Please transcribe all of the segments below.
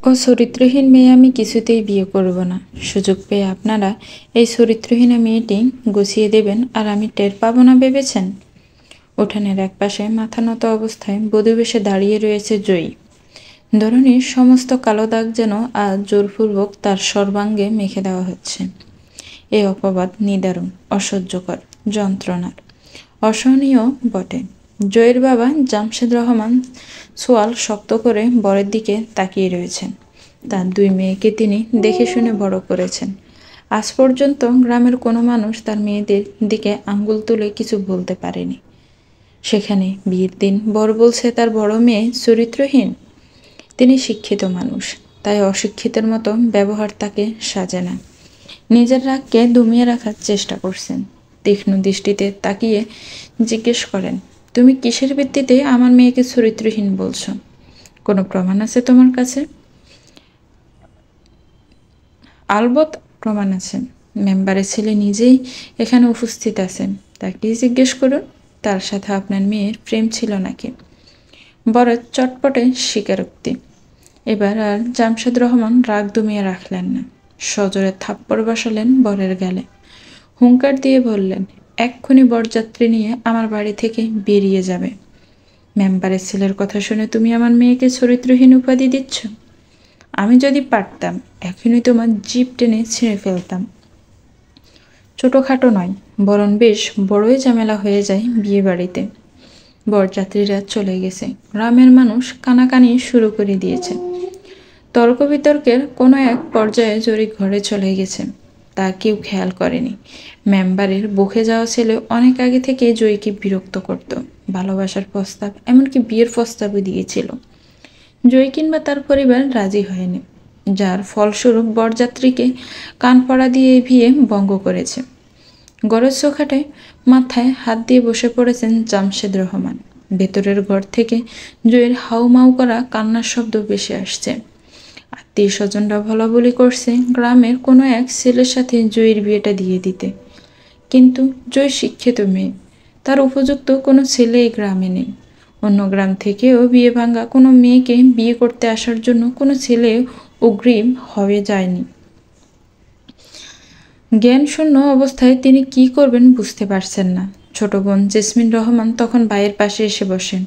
ও চরিত্রহীন মেয়ে আমি কিছুতেই বিয়ে করব না। সুযোগ পেয়ে আপনারা এই চরিত্রহীন মেয়েটি গুছিয়ে দেবেন আর আমি টের পাবো না ভেবেছেন? উঠানের একপাশে মাথা নত অবস্থায় বধূবেশে দাঁড়িয়ে রয়েছে জয়ী। ধরনীর সমস্ত কালো দাগ যেন আজ জোরপূর্বক তার সর্বাঙ্গে মেখে দেওয়া হচ্ছে। এই অপবাদ নিদারুণ, অসহ্যকর, যন্ত্রণার, অসহনীয় বটে। জয়ের বাবা জামশেদ রহমান সোয়াল শক্ত করে বরের দিকে তাকিয়ে রয়েছেন। তার দুই মেয়েকে তিনি দেখে শুনে বড় করেছেন। আজ পর্যন্ত গ্রামের কোনো মানুষ তার মেয়েদের দিকে আঙ্গুল তুলে কিছু বলতে পারেনি। সেখানে বিয়ের দিন বর বলছে তার বড় মেয়ে চরিত্রহীন। তিনি শিক্ষিত মানুষ, তাই অশিক্ষিতের মতো ব্যবহার তাকে সাজে না। নিজের রাগকে দমিয়ে রাখার চেষ্টা করছেন। তীক্ষ্ণ দৃষ্টিতে তাকিয়ে জিজ্ঞেস করেন, তুমি কিসের ভিত্তিতে আমার মেয়েকে চরিত্রহীন বলছো? কোনো প্রমাণ আছে তোমার কাছে? আলবত প্রমাণ আছে। মেম্বারের ছেলে নিজেই এখানে উপস্থিত আছেন। তাকেই জিজ্ঞেস করুন তার সাথে আপনার মেয়ের প্রেম ছিল নাকি। বরের চটপটে স্বীকারোক্তি। এবার আর জামশেদ রহমান রাগ দমিয়ে রাখলেন না। সজোরে থাপ্পড় বসালেন বরের গালে। হুঙ্কার দিয়ে বললেন, এক্ষুনি বরযাত্রী নিয়ে আমার বাড়ি থেকে বেরিয়ে যাবে। মেম্বারের ছেলের কথা শুনে তুমি আমার মেয়েকে চরিত্রহীন উপাধি দিচ্ছ? আমি যদি পারতাম এখনই তোমার জিভ টেনে ছিঁড়ে ফেলতাম। ছোটোখাটো নয়, বরং বেশ বড়ই ঝামেলা হয়ে যায় বিয়ে বাড়িতে। বরযাত্রীরা চলে গেছে। গ্রামের মানুষ কানাকানি শুরু করে দিয়েছে। তর্ক বিতর্কের কোনো এক পর্যায়ে জরি ঘরে চলে গেছে। তা কেউ খেয়াল করেনি। মেম্বারের বকে যাওয়া ছেলে অনেক আগে থেকে জয়ীকে বিরক্ত করত। ভালোবাসার প্রস্তাব, এমনকি বিয়ের প্রস্তাবও দিয়েছিল। জয়ী কিংবা তার পরিবার রাজি হয়নি, যার ফলস্বরূপ বরযাত্রীকে কান পড়া দিয়ে বিয়ে ভঙ্গ করেছে। গরজ চোখাটে মাথায় হাত দিয়ে বসে পড়েছেন জামশেদ রহমান। ভেতরের ঘর থেকে জয়ের হাউমাউ করা কান্নার শব্দ ভেসে আসছে। আত্মীয় স্বজনরা বলাবলি করছে গ্রামের কোনো এক ছেলের সাথে জয়ের বিয়েটা দিয়ে দিতে। কিন্তু জয় শিক্ষিত মেয়ে, তার উপযুক্ত কোনো ছেলে এই গ্রামে নেই। অন্য গ্রাম থেকেও বিয়ে ভাঙা কোনো মেয়েকে বিয়ে করতে আসার জন্য কোনো ছেলে অগ্রিম হয়ে যায়নি। জ্ঞানশূন্য অবস্থায় তিনি কি করবেন বুঝতে পারছেন না। ছোট বোন জেসমিন রহমান তখন ভাইয়ের পাশে এসে বসেন।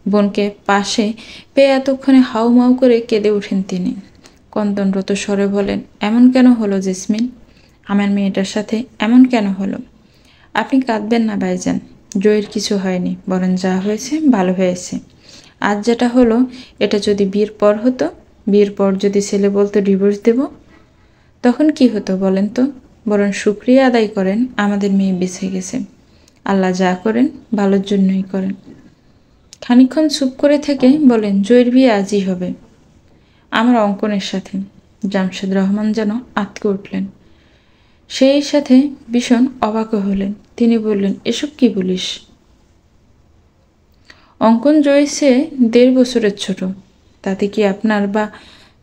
বোনকে পাশে পেয়ে এতক্ষণে হাউমাউ করে কেঁদে ওঠেন তিনি। কন্দনরত স্বরে বলেন, এমন কেন হলো জেসমিন? আমার মেয়েটার সাথে এমন কেন হলো? আপনি কাঁদবেন না ভাইজান, জয়ের কিছু হয়নি, বরং যা হয়েছে ভালো হয়েছে। আজ যেটা হলো এটা যদি বিয়ের পর হতো, বিয়ের পর যদি ছেলে বলতো ডিভোর্স দেব, তখন কি হতো বলেন তো? বরং শুকরিয়া আদায় করেন আমাদের মেয়ে বেঁচে গেছে। আল্লাহ যা করেন ভালোর জন্যই করেন। খানিকক্ষণ চুপ করে থেকে বলেন, জয়ের বিয়ে আজই হবে আমার অঙ্কনের সাথে। জামশেদ রহমান যেন আঁতকে উঠলেন। সেই সাথে ভীষণ অবাক হলেন। তিনি বললেন, এসব কি বলিস? অঙ্কন জয়ের চেয়ে 1.5 বছরের ছোট। তাতে কি আপনার বা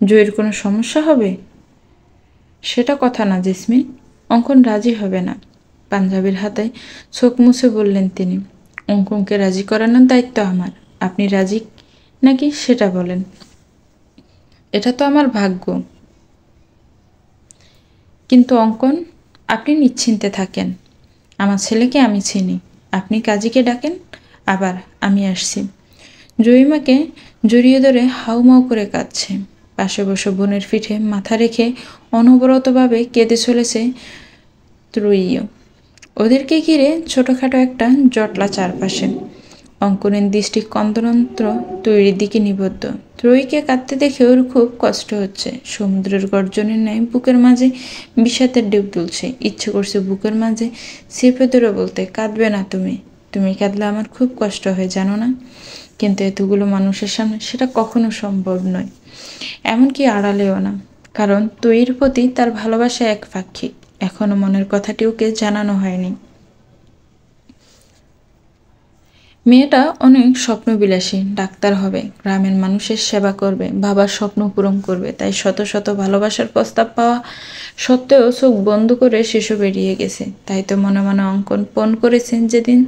জয়ের কোনো সমস্যা হবে? সেটা কথা না জেসমিন, অঙ্কন রাজি হবে না। পাঞ্জাবির হাতে চোখ মুছে বললেন তিনি, অঙ্কনকে রাজি করানোর দায়িত্ব আমার। আপনি রাজি নাকি সেটা বলেন। এটা তো আমার ভাগ্য। কিন্তু অঙ্কন, আপনি নিশ্চিন্তে থাকেন। আমার ছেলেকে আমি চিনি। আপনি কাজীকে ডাকেন, আবার আমি আসছি। জয়ীমাকে জড়িয়ে ধরে হাউমাউ করে কাঁদছে। পাশে বসে বোনের পিঠে মাথা রেখে অনবরতভাবে কেঁদে চলেছে ত্রয়ীও। ওদেরকে ঘিরে ছোটোখাটো একটা জটলা চারপাশে। অঙ্কনের দৃষ্টি কন্দনন্ত্র তৈরির দিকে নিবদ্ধ। ত্রয়ীকে কাঁদতে দেখে ওর খুব কষ্ট হচ্ছে। সমুদ্রের গর্জনের ন্যায় বুকের মাঝে বিষাদের ঢেউ তুলছে। ইচ্ছে করছে বুকের মাঝে চেপে ধরে বলতে, কাঁদবে না তুমি, তুমি কাঁদলে আমার খুব কষ্ট হয় জানো না। কিন্তু এতগুলো মানুষের সামনে সেটা কখনো সম্ভব নয়, এমনকি আড়ালেও না। কারণ ত্রয়ীর প্রতি তার ভালোবাসা একপাক্ষিক। এখনো মনের কথাটি ওকে জানানো হয়নি। মেয়েটা অনেক স্বপ্নবিলাসী, ডাক্তার হবে, গ্রামের মানুষের সেবা করবে, বাবার স্বপ্ন পূরণ করবে। তাই শত শত ভালোবাসার প্রস্তাব পাওয়া সত্ত্বেও চোখ বন্ধ করে শিশু বেরিয়ে গেছে। তাই তো মনে মনে অঙ্কন পণ করেছেন, যেদিন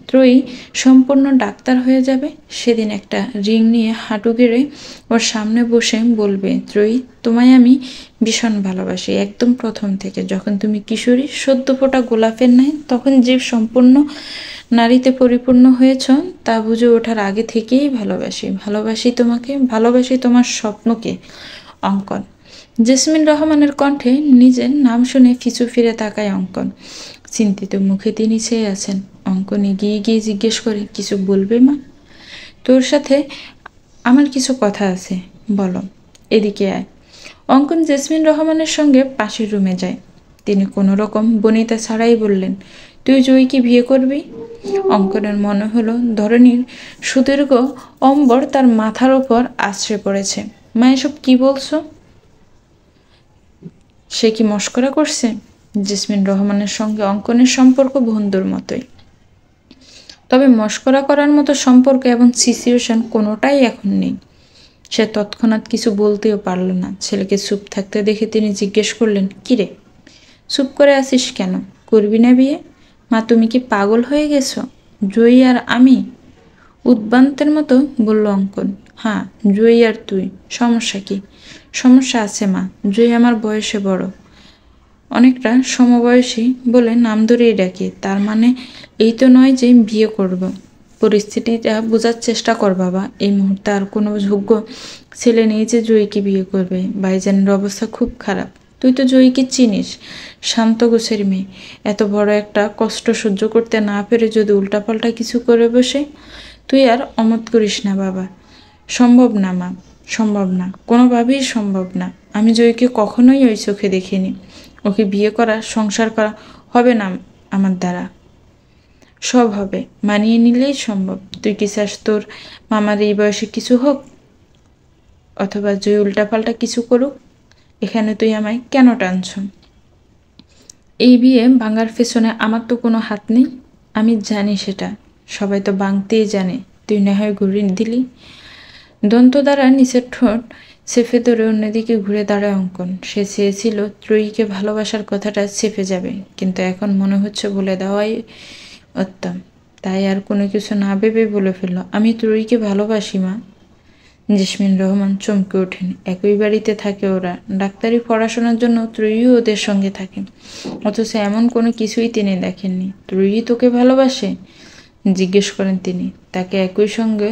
ত্রয়ী সম্পূর্ণ ডাক্তার হয়ে যাবে সেদিন একটা রিং নিয়ে হাঁটু গেড়ে ওর সামনে বসে বলবে, ত্রয়ী, তোমায় আমি ভীষণ ভালোবাসি, একদম প্রথম থেকে। যখন তুমি কিশোরী, সদ্য ফোটা গোলাপের ন্যায়, তখন যে সম্পূর্ণ নারীতে পরিপূর্ণ হয়েছ তা বুঝে ওঠার আগে থেকেই ভালোবাসি। ভালোবাসি তোমাকে, ভালোবাসি তোমার স্বপ্নকে। অঙ্কন। জেসমিন রহমানের কণ্ঠে নিজের নাম শুনে পিছু ফিরে তাকায় অঙ্কন। চিন্তিত মুখে তিনি চেয়ে আছেন। অঙ্কন এগিয়ে গিয়ে জিজ্ঞেস করে, কিছু বলবে মা? তোর সাথে আমার কিছু কথা আছে, বলো। এদিকে আয়। অঙ্কন জেসমিন রহমানের সঙ্গে পাশের রুমে যায়। তিনি কোনো রকম বনিতা ছাড়াই বললেন, তুই জয়ীকে বিয়ে করবি? অঙ্কনের মনে হলো ধরনীর সুদীর্ঘ অম্বর তার মাথার ওপর আছড়ে পড়েছে। মা, এসব কি বলছো? সে কি মস্করা করছে? জেসমিন রহমানের সঙ্গে অঙ্কনের সম্পর্ক বন্ধুর মতোই, তবে মস্করা করার মতো সম্পর্ক এবং সিচুয়েশন কোনোটাই এখন নেই। সে তৎক্ষণাৎ কিছু বলতেও পারল না। ছেলেকে চুপ থাকতে দেখে তিনি জিজ্ঞেস করলেন, কিরে, চুপ করে আছিস কেন? করবি না বিয়ে? মা, তুমি কি পাগল হয়ে গেছো? জয়ী আর আমি? উদ্ভ্রান্তের মতো বলল অঙ্কন। হ্যাঁ, জয়ী আর তুই। সমস্যা কি? সমস্যা আছে মা, জয়ী আমার বয়সে বড়, অনেকটা সমবয়সী বলে নাম ধরেই ডাকি। তার মানে এই তো নয় যে বিয়ে করব। পরিস্থিতিটা বোঝার চেষ্টা কর বাবা। এই মুহূর্তে আর কোনো যোগ্য ছেলে নেই যে জয়ীকে বিয়ে করবে। ভাইজানের অবস্থা খুব খারাপ। তুই তো জয়ীকে চিনিস, শান্ত গোছের মেয়ে। এত বড় একটা কষ্ট সহ্য করতে না পেরে যদি উল্টাপাল্টা কিছু করে বসে, তুই আর অমত করিস না বাবা। সম্ভব না মা, সম্ভব না, কোনোভাবেই সম্ভব না। আমি জয়ীকে কখনোই ওই চোখে দেখিনি। ওকে বিয়ে করা, সংসার করা হবে না আমার দ্বারা। সব হবে, মানিয়ে নিলেই সম্ভব। তুই কি চাস তোর মামার এই বয়সে কিছু হোক, অথবা জয়ী উল্টাপাল্টা কিছু করুক? এখানে তুই আমায় কেন টানছ? এই বিয়ে ভাঙার পেছনে আমার তো কোনো হাত নেই। আমি জানি সেটা, সবাই তো ভাঙতেই জানে। তুই না হয় ঘুরিয়ে দিলি। দন্ত দ্বারা নিচের ঠোঁট চেপে ধরে অন্যদিকে ঘুরে দাঁড়ায় অঙ্কন। সে চেয়েছিল ত্রয়ীকে ভালোবাসার কথাটা চেপে যাবে, কিন্তু এখন মনে হচ্ছে বলে দেওয়াই উত্তম। তাই আর কোনো কিছু না ভেবে বলে ফেলল, আমি ত্রয়ীকে ভালোবাসি মা। জেসমিন রহমান চমকে ওঠেন। একই বাড়িতে থাকে ওরা, ডাক্তারি পড়াশোনার জন্য ত্রয়ীও ওদের সঙ্গে থাকে, অথচ এমন কোনো কিছুই তিনি দেখেননি। ত্রয়ী তোকে ভালোবাসে? জিজ্ঞেস করেন তিনি। তাকে একই সঙ্গে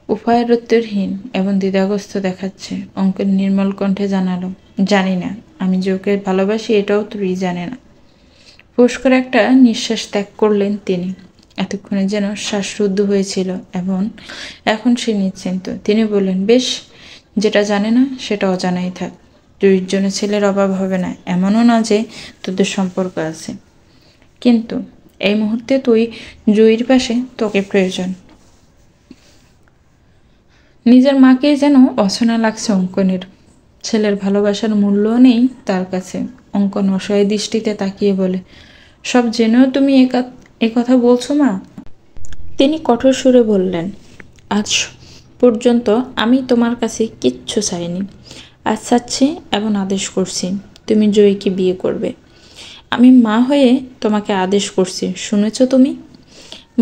উপায়রত্বহীন এবং দ্বিধাগ্রস্ত দেখাচ্ছে। অঙ্কের নির্মল কণ্ঠে জানালো, জানি না। আমি যে ওকে ভালোবাসি এটাও ত্রয়ী জানে না। ফোঁস করে একটা নিঃশ্বাস ত্যাগ করলেন তিনি। এতক্ষণে যেন শ্বাসরুদ্ধ হয়েছিল এবং এখন সে নিশ্চিন্ত। তিনি বললেন, বেশ, যেটা জানে না সেটা অজানাই থাক। জয়ীর জন্য ছেলের অভাব হবে না, এমনও না যে তোদের সম্পর্ক আছে, কিন্তু এই মুহূর্তে তুই জয়ীর পাশে তোকে প্রয়োজন। নিজের মাকে যেন অচেনা লাগছে অঙ্কনের। ছেলের ভালোবাসার মূল্যও নেই তার কাছে। অঙ্কন অসহায় দৃষ্টিতে তাকিয়ে বলে, সব জেনেও তুমি এ কথা বলছো মা? তিনি কঠোর সুরে বললেন, আজ পর্যন্ত আমি তোমার কাছে কিচ্ছু চাইনি। আজ চাচ্ছি এবং আদেশ করছি, তুমি জয়ীকে বিয়ে করবে। আমি মা হয়ে তোমাকে আদেশ করছি, শুনেছ তুমি?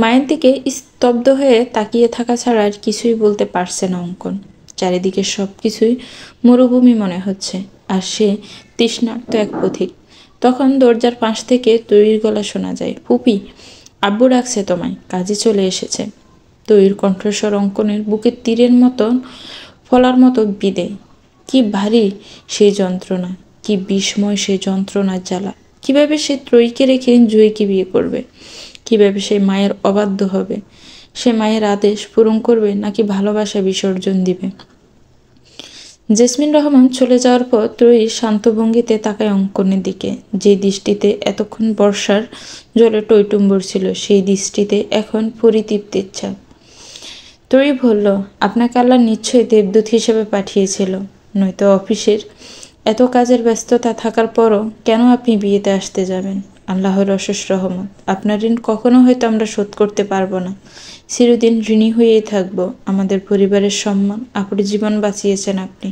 মায়ের দিকে স্তব্ধ হয়ে তাকিয়ে থাকা ছাড়া আর কিছুই বলতে পারছে না অঙ্কন। চারিদিকে সব কিছুই মরুভূমি মনে হচ্ছে, আর সে তৃষ্ণার্ত এক পথিক। তখন দরজার পাশ থেকে তৈরির গলা শোনা যায়, ফুপি, আব্বু ডাকছে তোমায়, কাজে চলে এসেছে। তৈরির কণ্ঠস্বর অঙ্কনের বুকের তীরের মতন ফলার মতো বিদে। কি ভারী সেই যন্ত্রণা, কি বিস্ময় সেই যন্ত্রণার জ্বালা। কিভাবে সে ত্রয়ীকে রেখে জয়ীকে বিয়ে করবে? কিভাবে সে মায়ের অবাধ্য হবে? সে মায়ের আদেশ পূরণ করবে নাকি ভালোবাসা বিসর্জন দিবে? জেসমিন রহমান চলে যাওয়ার পর ত্রয়ী শান্ত ভঙ্গিতে তাকায় অঙ্কনের দিকে। যে দৃষ্টিতে এতক্ষণ বর্ষার জলে টইটুম্বর ছিল, সেই দৃষ্টিতে এখন পরিতৃপ্তির ইচ্ছা। ত্রয়ী বলল, আপনাকে আল্লাহ নিশ্চয়ই দেবদূত হিসেবে পাঠিয়েছিল, নয়তো অফিসের এত কাজের ব্যস্ততা থাকার পরও কেন আপনি বিয়েতে আসতে যাবেন? আল্লাহর অশেষ রহমত। আপনার ঋণ কখনো হয়তো আমরা শোধ করতে পারবো না, চিরদিন ঋণী হয়েই থাকবো। আমাদের পরিবারের সম্মান, আপুর জীবন বাঁচিয়েছেন আপনি।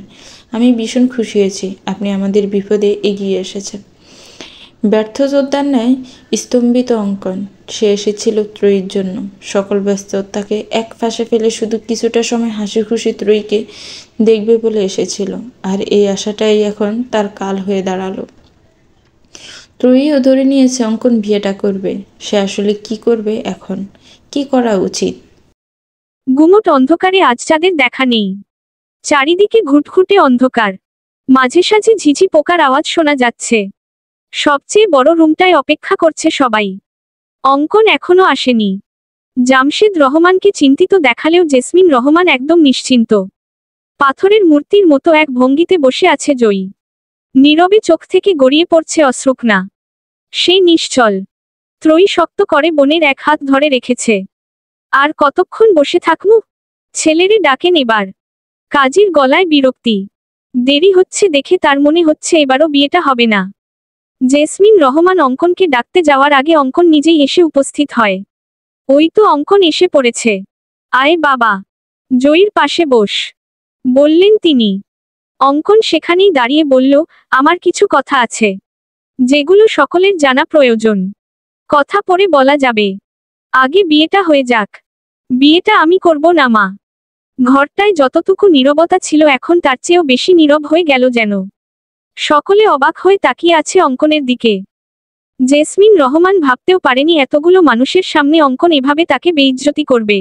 আমি ভীষণ খুশি হয়েছি আপনি আমাদের বিপদে এগিয়ে এসেছেন। ব্যর্থ যোদ্ধার ন্যায় স্তম্ভিত অঙ্কন। সে এসেছিল ত্রয়ীর জন্য। সকল ব্যস্ততাকে এক পাশে ফেলে শুধু কিছুটা সময় হাসি খুশি ত্রয়ীকে দেখবে বলে এসেছিল। আর এই আশাটাই এখন তার কাল হয়ে দাঁড়ালো। ত্রয়ীও ধরে নিয়েছে অঙ্কন বিয়েটা করবে। সে আসলে কি করবে এখন? কি করা উচিত? গুমট অন্ধকারে আজ চাঁদের দেখা নেই। চারিদিকে ঘুটঘুটে অন্ধকার। মাঝে সাঝে ঝিঝি পোকার আওয়াজ শোনা যাচ্ছে। সবচেয়ে বড় রুমটায় অপেক্ষা করছে সবাই। অঙ্কন এখনো আসেনি। জামশেদ রহমানকে চিন্তিত দেখালেও জেসমিন রহমান একদম নিশ্চিন্ত। পাথরের মূর্তির মতো এক ভঙ্গিতে বসে আছে জয়ী। নীরবে চোখ থেকে গড়িয়ে পড়ছে অশ্রুকণা। সেই নিশ্চল। ত্রয়ী শক্ত করে বোনের এক হাত ধরে রেখেছে। আর কতক্ষণ বসে থাকমু? ছেলেরে ডাকেন এবার। কাজীর গলায় বিরক্তি। দেরি হচ্ছে দেখে তার মনে হচ্ছে এবারও বিয়েটা হবে না। জেসমিন রহমান অঙ্কনকে ডাকতে যাওয়ার আগে অঙ্কন নিজেই এসে উপস্থিত হয়। ওই তো অঙ্কন এসে পড়েছে। আয় বাবা, জয়ীর পাশে বস, বললেন তিনি। অঙ্কন সেখানেই দাঁড়িয়ে বলল, আমার কিছু কথা আছে, যেগুলো সকলের জানা প্রয়োজন। কথা পরে বলা যাবে, আগে বিয়েটা হয়ে যাক। বিয়েটা আমি করব না মা। ঘরটায় যতটুকু নীরবতা ছিল এখন তার চেয়েও বেশি নীরব হয়ে গেল যেন। সকলে অবাক হয়ে তাকিয়ে আছে অঙ্কনের দিকে। জেসমিন রহমান ভাবতেও পারেনি এতগুলো মানুষের সামনে অঙ্কন এভাবে তাকে বেইজ্জতি করবে।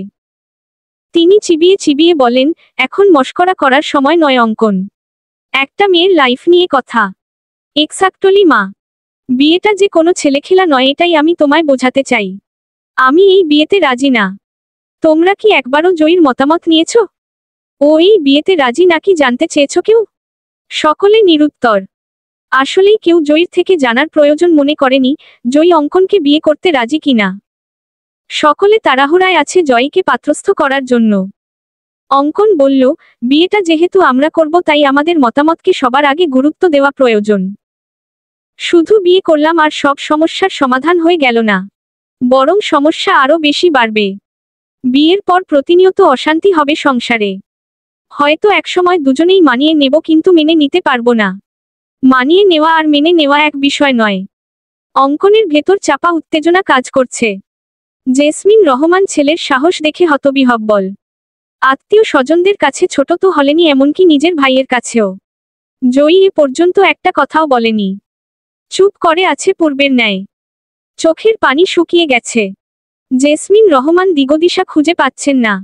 তিনি চিবিয়ে চিবিয়ে বলেন, এখন মশকরা করার সময় নয় অঙ্কন। একটা মেয়ের লাইফ নিয়ে কথা। এক্সাক্টলি মা। বিয়েটা যে কোনো ছেলেখেলা নয়, এটাই আমি তোমায় বোঝাতে চাই। আমি এই বিয়েতে রাজি না। তোমরা কি একবারও জয়ীর মতামত নিয়েছ? ও এই বিয়েতে রাজি নাকি জানতে চেয়েছ কেউ? সকলে নিরুত্তর। আসলেই কেউ জয়ীর থেকে জানার প্রয়োজন মনে করেনি জয়ী অঙ্কনকে বিয়ে করতে রাজি কিনা। সকলে তাড়াহুড়ায় আছে জয়ীকে পাত্রস্থ করার জন্য। অঙ্কন বলল, বিয়েটা যেহেতু আমরা করব তাই আমাদের মতামতকে সবার আগে গুরুত্ব দেওয়া প্রয়োজন। শুধু বিয়ে করলাম আর সব সমস্যার সমাধান হয়ে গেল না, বরং সমস্যা আরও বেশি বাড়বে। বিয়ের পর প্রতিনিয়ত অশান্তি হবে সংসারে। হয়তো একসময় দুজনেই মানিয়ে নেব, কিন্তু মেনে নিতে পারবো না। মানিয়ে নেওয়া আর মেনে নেওয়া এক বিষয় নয়। অঙ্কনের ভেতর চাপা উত্তেজনা কাজ করছে। জেসমিন রহমান ছেলের সাহস দেখে হতবিহ্বল। আত্মীয় স্বজনদের কাছে ছোট তো হলেনি, এমনকি নিজের ভাইয়ের কাছেও। জয়ী এ পর্যন্ত একটা কথাও বলেনি। চুপ করে আছে পূর্বের ন্যায়। চোখের পানি শুকিয়ে গেছে। জেসমিন রহমান দিগদিশা খুঁজে পাচ্ছেন না।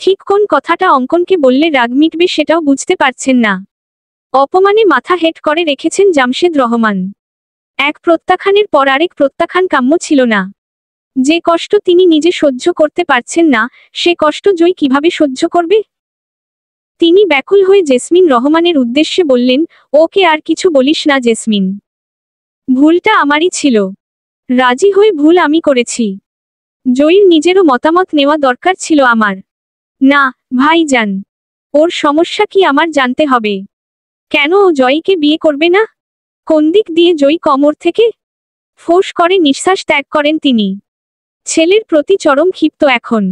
ঠিক কোন কথাটা অঙ্কনকে বললে রাগ মিটবে সেটাও বুঝতে পারছেন না। অপমানে মাথা হেট করে রেখেছেন জামশেদ রহমান। এক প্রত্যাখ্যানের পর আরেক প্রত্যাখ্যান কাম্য ছিল না। যে কষ্ট তিনি নিজে সহ্য করতে পারছেন না, সে কষ্ট জয়ী কিভাবে সহ্য করবে? তিনি ব্যাকুল হয়ে জেসমিন রহমানের উদ্দেশ্যে বললেন, ওকে আর কিছু বলিস না জেসমিন। ভুলটা আমারই ছিল। রাজি হয়ে ভুল আমি করেছি। জয়ীর নিজেরও মতামত নেওয়া দরকার ছিল আমার। না ভাইজান, ওর সমস্যা কি আমার জানতে হবে? কেন ও জয়ীকে বিয়ে করবে না? কোন দিক দিয়ে জয়ী কমর থেকে? ফোঁস করে নিঃশ্বাস ত্যাগ করেন তিনি। ছেলের প্রতি চরম ক্ষিপ্ত এখন।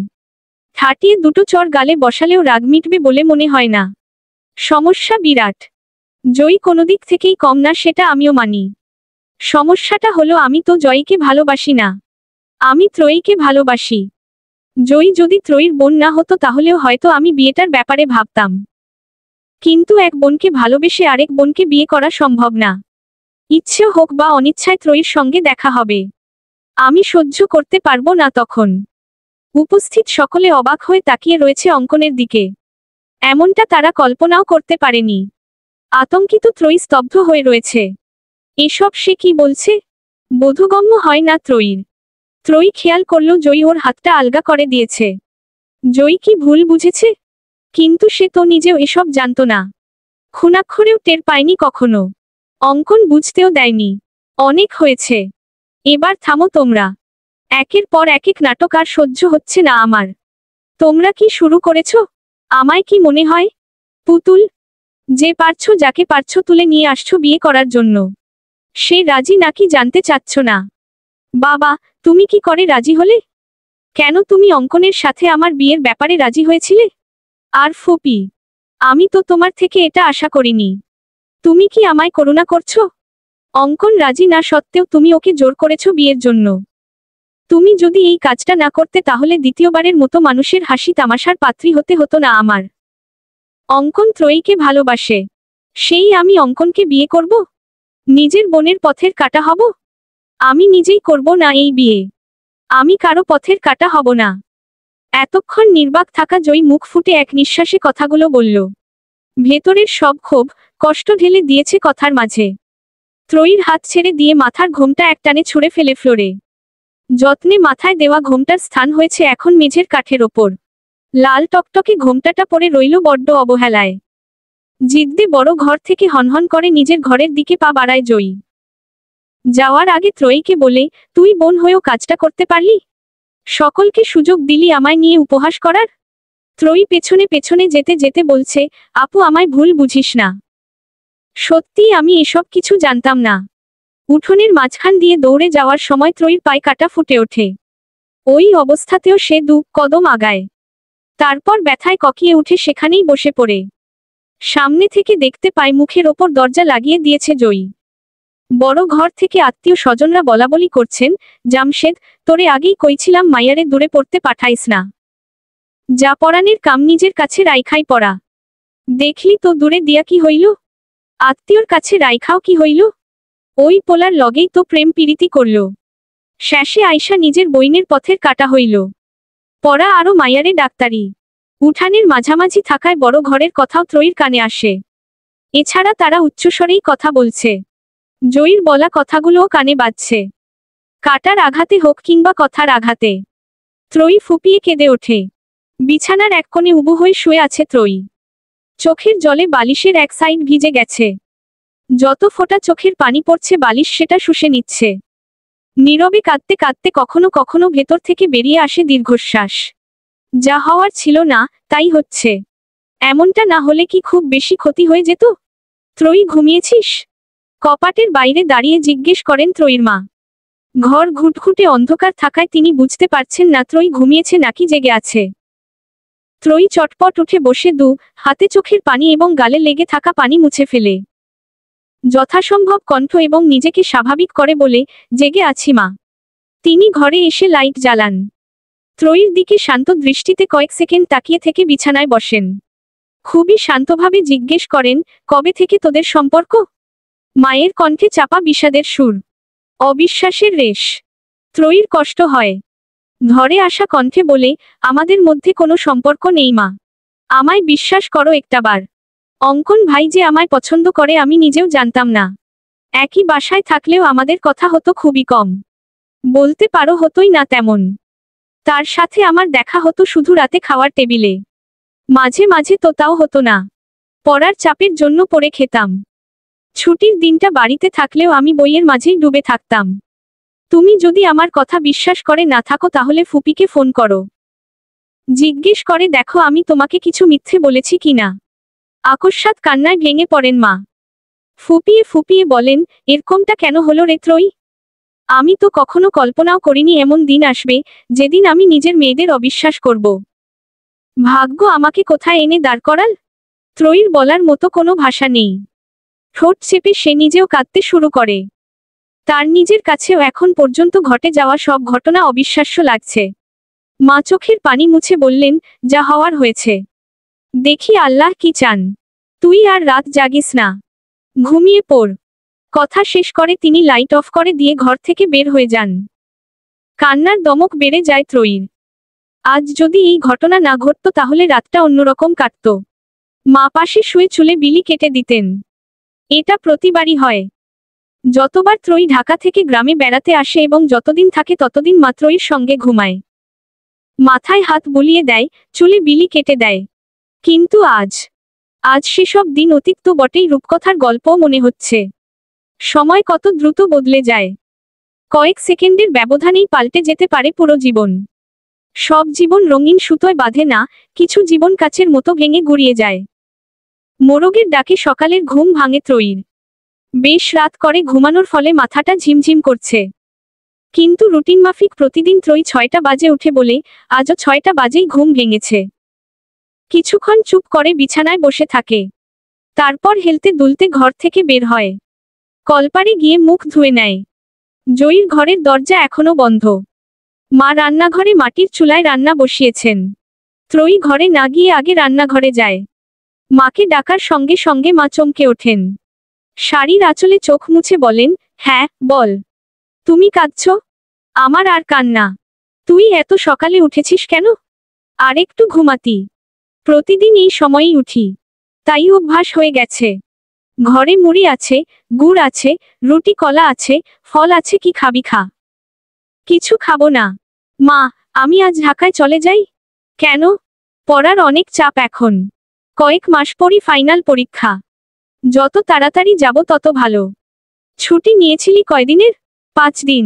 ঠাটিয়ে দুটো চর গালে বসালেও রাগ মিটবে বলে মনে হয় না। সমস্যা বিরাট। জয়ী কোনো দিক থেকেই কম না, সেটা আমিও মানি। সমস্যাটা হলো আমি তো জয়ীকে ভালোবাসি না, আমি ত্রয়ীকে ভালোবাসি। জয়ী যদি ত্রয়ীর বোন না হতো তাহলেও হয়তো আমি বিয়েটার ব্যাপারে ভাবতাম। কিন্তু এক বোনকে ভালোবেসে আরেক বোনকে বিয়ে করা সম্ভব না। ইচ্ছেও হোক বা অনিচ্ছায় ত্রয়ীর সঙ্গে দেখা হবে। আমি সহ্য করতে পারবো না তখন। উপস্থিত সকলে অবাক হয়ে তাকিয়ে রয়েছে অঙ্কনের দিকে। এমনটা তারা কল্পনাও করতে পারেনি। আতঙ্কিত ত্রয়ী স্তব্ধ হয়ে রয়েছে। এসব সে কি বলছে? বোধগম্য হয় না ত্রয়ীর। ত্রয়ী খেয়াল করল জয়ী ওর হাতটা আলগা করে দিয়েছে। জয়ী কি ভুল বুঝেছে? কিন্তু সে তো নিজেও এসব জানত না। খুনাক্ষরেও টের পায়নি কখনো। অঙ্কন বুঝতেও দেয়নি। অনেক হয়েছে, এবার থামো তোমরা। একের পর এক নাটক আর সহ্য হচ্ছে না আমার। তোমরা কি শুরু করেছ? আমায় কি মনে হয় পুতুল? যে পারছো, যাকে পারছো তুলে নিয়ে আসছো বিয়ে করার জন্য, সে রাজি নাকি জানতে চাচ্ছ না? বাবা, তুমি কি করে রাজি হলে? কেন তুমি অঙ্কনের সাথে আমার বিয়ের ব্যাপারে রাজি হয়েছিলে? আর ফুপি, আমি তো তোমার থেকে এটা আশা করিনি। তুমি কি আমায় করুণা করছো? অঙ্কন রাজি না সত্ত্বেও তুমি ওকে জোর করেছো বিয়ের জন্য। তুমি যদি এই কাজটা না করতে তাহলে দ্বিতীয়বারের মতো মানুষের হাসি তামাশার পাত্রী হতে হতো না আমার। অঙ্কন ত্রয়ীকে ভালোবাসে, সেই আমি অঙ্কনকে বিয়ে করব? নিজের বোনের পথের কাঁটা হব? আমি নিজেই করব না এই বিয়ে। আমি কারো পথের কাঁটা হব না। এতক্ষণ নির্বাক থাকা জয়ী মুখ ফুটে এক নিঃশ্বাসে কথাগুলো বলল। ভেতরের সব ক্ষোভ, কষ্ট ঢেলে দিয়েছে কথার মাঝে। ত্রয়ীর হাত ছেড়ে দিয়ে মাথার ঘোমটা একটানে ছুঁড়ে ফেলে ফ্লোরে। যত্নে মাথায় দেওয়া ঘোমটার স্থান হয়েছে এখন মেঝের কাঠের ওপর। লাল টকটকে ঘোমটাটা পড়ে রইল বড্ড অবহেলায়। জিদ্দে বড় ঘর থেকে হনহন করে নিজের ঘরের দিকে পা বাড়ায় জয়ী। যাওয়ার আগে ত্রয়ীকে বলে, তুই বোন হয়েও কাজটা করতে পারলি? সকলকে সুযোগ দিলি আমায় নিয়ে উপহাস করার? ত্রয়ী পেছনে পেছনে যেতে যেতে বলছে, আপু আমায় ভুল বুঝিস না। সত্যিই আমি এসব কিছু জানতাম না। উঠোনের মাঝখান দিয়ে দৌড়ে যাওয়ার সময় ত্রয়ীর পায়ে কাটা ফুটে ওঠে। ওই অবস্থাতেও সে 2 কদম আগায়। তারপর ব্যথায় ককিয়ে উঠে সেখানেই বসে পড়ে। সামনে থেকে দেখতে পায় মুখের ওপর দরজা লাগিয়ে দিয়েছে জয়ী। বড় ঘর থেকে আত্মীয় স্বজনরা বলাবলি করছেন, জামশেদ, তোরে আগেই কইছিলাম মাইয়ারে দূরে পড়তে পাঠাইস না। যা পরাণের কাম নিজের কাছে রাইখাই পড়া। দেখলি তো দূরে দিয়া কি হইল? আত্মীয়র কাছে রাইখাও কি হইল? ওই পোলার লগেই তো প্রেম পীড়িতি করল। শেষে আইসা নিজের বইনের পথের কাটা হইল। পড়া আরো মাইয়ারে ডাক্তারি। উঠানের মাঝামাঝি থাকায় বড় ঘরের কথাও ত্রয়ীর কানে আসে। এছাড়া তারা উচ্চস্বরেই কথা বলছে। জয়ীর বলা কথাগুলোও কানে বাজছে। কাটার আঘাতে হোক কিংবা কথার আঘাতে। ত্রয়ী ফুপিয়ে কেঁদে ওঠে। বিছানার এক কোণে উবু হয়ে শুয়ে আছে ত্রয়ী। চোখের জলে বালিশের এক সাইড ভিজে গেছে। যত ফোঁটা চোখের পানি পড়ছে বালিশ সেটা শুষে নিচ্ছে। নীরবে কাঁদতে কাঁদতে কখনো কখনো ভেতর থেকে বেরিয়ে আসে দীর্ঘশ্বাস। যা হওয়ার ছিল না, তাই হচ্ছে। এমনটা না হলে কি খুব বেশি ক্ষতি হয়ে যেত? ত্রয়ী ঘুমিয়েছিস? কপাটের বাইরে দাঁড়িয়ে জিজ্ঞেস করেন ত্রয়ীর মা। ঘর ঘুটঘুটে অন্ধকার থাকায় তিনি বুঝতে পারছেন না ত্রয়ী ঘুমিয়েছে নাকি জেগে আছে। ত্রয়ী চটপট উঠে বসে হাতে চোখের পানি এবং গালে লেগে থাকা পানি মুছে ফেলে। যথাসম্ভব কণ্ঠ এবং নিজেকে স্বাভাবিক করে বলে, জেগে আছি মা। তিনি ঘরে এসে লাইট জ্বালান। ত্রয়ীর দিকে শান্ত দৃষ্টিতে কয়েক সেকেন্ড তাকিয়ে থেকে বিছানায় বসেন। খুবই শান্তভাবে জিজ্ঞেস করেন, কবে থেকে তোদের সম্পর্ক? মায়ের কণ্ঠে চাপা বিষাদের সুর, অবিশ্বাসের রেশ। ত্রয়ীর কষ্ট হয়। ধরে আসা কণ্ঠে বলে, আমাদের মধ্যে কোনো সম্পর্ক নেই মা। আমায় বিশ্বাস করো একটাবার। অঙ্কন ভাই যে আমায় পছন্দ করে আমি নিজেও জানতাম না। একই বাসায় থাকলেও আমাদের কথা হতো খুবই কম। বলতে পারো হতোই না তেমন। তার সাথে আমার দেখা হতো শুধু রাতে খাওয়ার টেবিলে। মাঝে মাঝে তো তাও হতো না। পড়ার চাপের জন্য পড়ে খেতাম। ছুটির দিনটা বাড়িতে থাকলেও আমি বইয়ের মাঝেই ডুবে থাকতাম। তুমি যদি আমার কথা বিশ্বাস করে না থাকো তাহলে ফুপিকে ফোন করো। জিজ্ঞেস করে দেখো আমি তোমাকে কিছু মিথ্যে বলেছি কিনা। আকস্মাৎ কান্নায় ভেঙে পড়েন মা। ফুপিয়ে ফুপিয়ে বলেন, এরকমটা কেন হলো রে ত্রয়ী? আমি তো কখনো কল্পনাও করিনি এমন দিন আসবে, যেদিন আমি নিজের মেয়েদের অবিশ্বাস করব। ভাগ্য আমাকে কোথায় এনে দাঁড় করাল? ত্রয়ীর বলার মতো কোনো ভাষা নেই। ঠোঁট চেপে সে নিজেও কাঁদতে শুরু করে। তার নিজের কাছেও এখন পর্যন্ত ঘটে যাওয়া সব ঘটনা অবিশ্বাস্য লাগছে। মা চোখের পানি মুছে বললেন, যা হওয়ার হয়েছে। দেখি আল্লাহ কি চান। তুই আর রাত জাগিস না, ঘুমিয়ে পড়। কথা শেষ করে তিনি লাইট অফ করে দিয়ে ঘর থেকে বের হয়ে যান। কান্নার দমক বেড়ে যায় ত্রয়ীর। আজ যদি এই ঘটনা না ঘটতো তাহলে রাতটা অন্যরকম কাটত। মা পাশে শুয়ে চুলে বিলি কেটে দিতেন। এটা প্রতিবারই হয়। যতবার ত্রয়ী ঢাকা থেকে গ্রামে বেড়াতে আসে এবং যতদিন থাকে ততদিন মা ত্রয়ীর সঙ্গে ঘুমায়। মাথায় হাত বুলিয়ে দেয়, চুলে বিলি কেটে দেয়। কিন্তু আজ সেসব দিন অতীত তো বটেই, রূপকথার গল্পও মনে হচ্ছে। সময় কত দ্রুত বদলে যায়। কয়েক সেকেন্ডের ব্যবধানেই পাল্টে যেতে পারে পুরো জীবন। সব জীবন রঙিন সুতোয় বাঁধে না, কিছু জীবন কাচের মতো ভেঙে গুড়িয়ে যায়। মোরগের ডাকে সকালের ঘুম ভাঙে ত্রয়ীর। বেশ রাত করে ঘুমানোর ফলে মাথাটা ঝিমঝিম করছে। কিন্তু রুটিন মাফিক প্রতিদিন ত্রয়ী 6টা বাজে উঠে বলে আজও 6টা বাজেই ঘুম ভেঙেছে। কিছুক্ষণ চুপ করে বিছানায় বসে থাকে, তারপর হেলতে দুলতে ঘর থেকে বের হয়। কলপারে গিয়ে মুখ ধুয়ে নেয়। জয়ীর ঘরের দরজা এখনো বন্ধ। মা রান্নাঘরে মাটির চুলায় রান্না বসিয়েছেন। ত্রয়ী ঘরে না গিয়ে আগে রান্নাঘরে যায়। মাকে ডাকার সঙ্গে সঙ্গে মা চমকে ওঠেন। শাড়ির আঁচলে চোখ মুছে বলেন, হ্যাঁ বল, তুমি কাঁদছ? আমার আর কান্না। তুই এত সকালে উঠেছিস কেন? আর একটু ঘুমাতি। প্রতিদিন এই সময়েই উঠি, তাই অভ্যাস হয়ে গেছে। ঘরে মুড়ি আছে, গুড় আছে, রুটি কলা আছে, ফল আছে, কি খাবি খা। কিছু খাবো না। মা, আমি আজ ঢাকায় চলে যাই। কেন? পড়ার অনেক চাপ এখন। কয়েক মাস পরই ফাইনাল পরীক্ষা। যত তাড়াতাড়ি যাব তত ভালো। ছুটি নিয়েছিলি কয়দিনের? 5 দিন।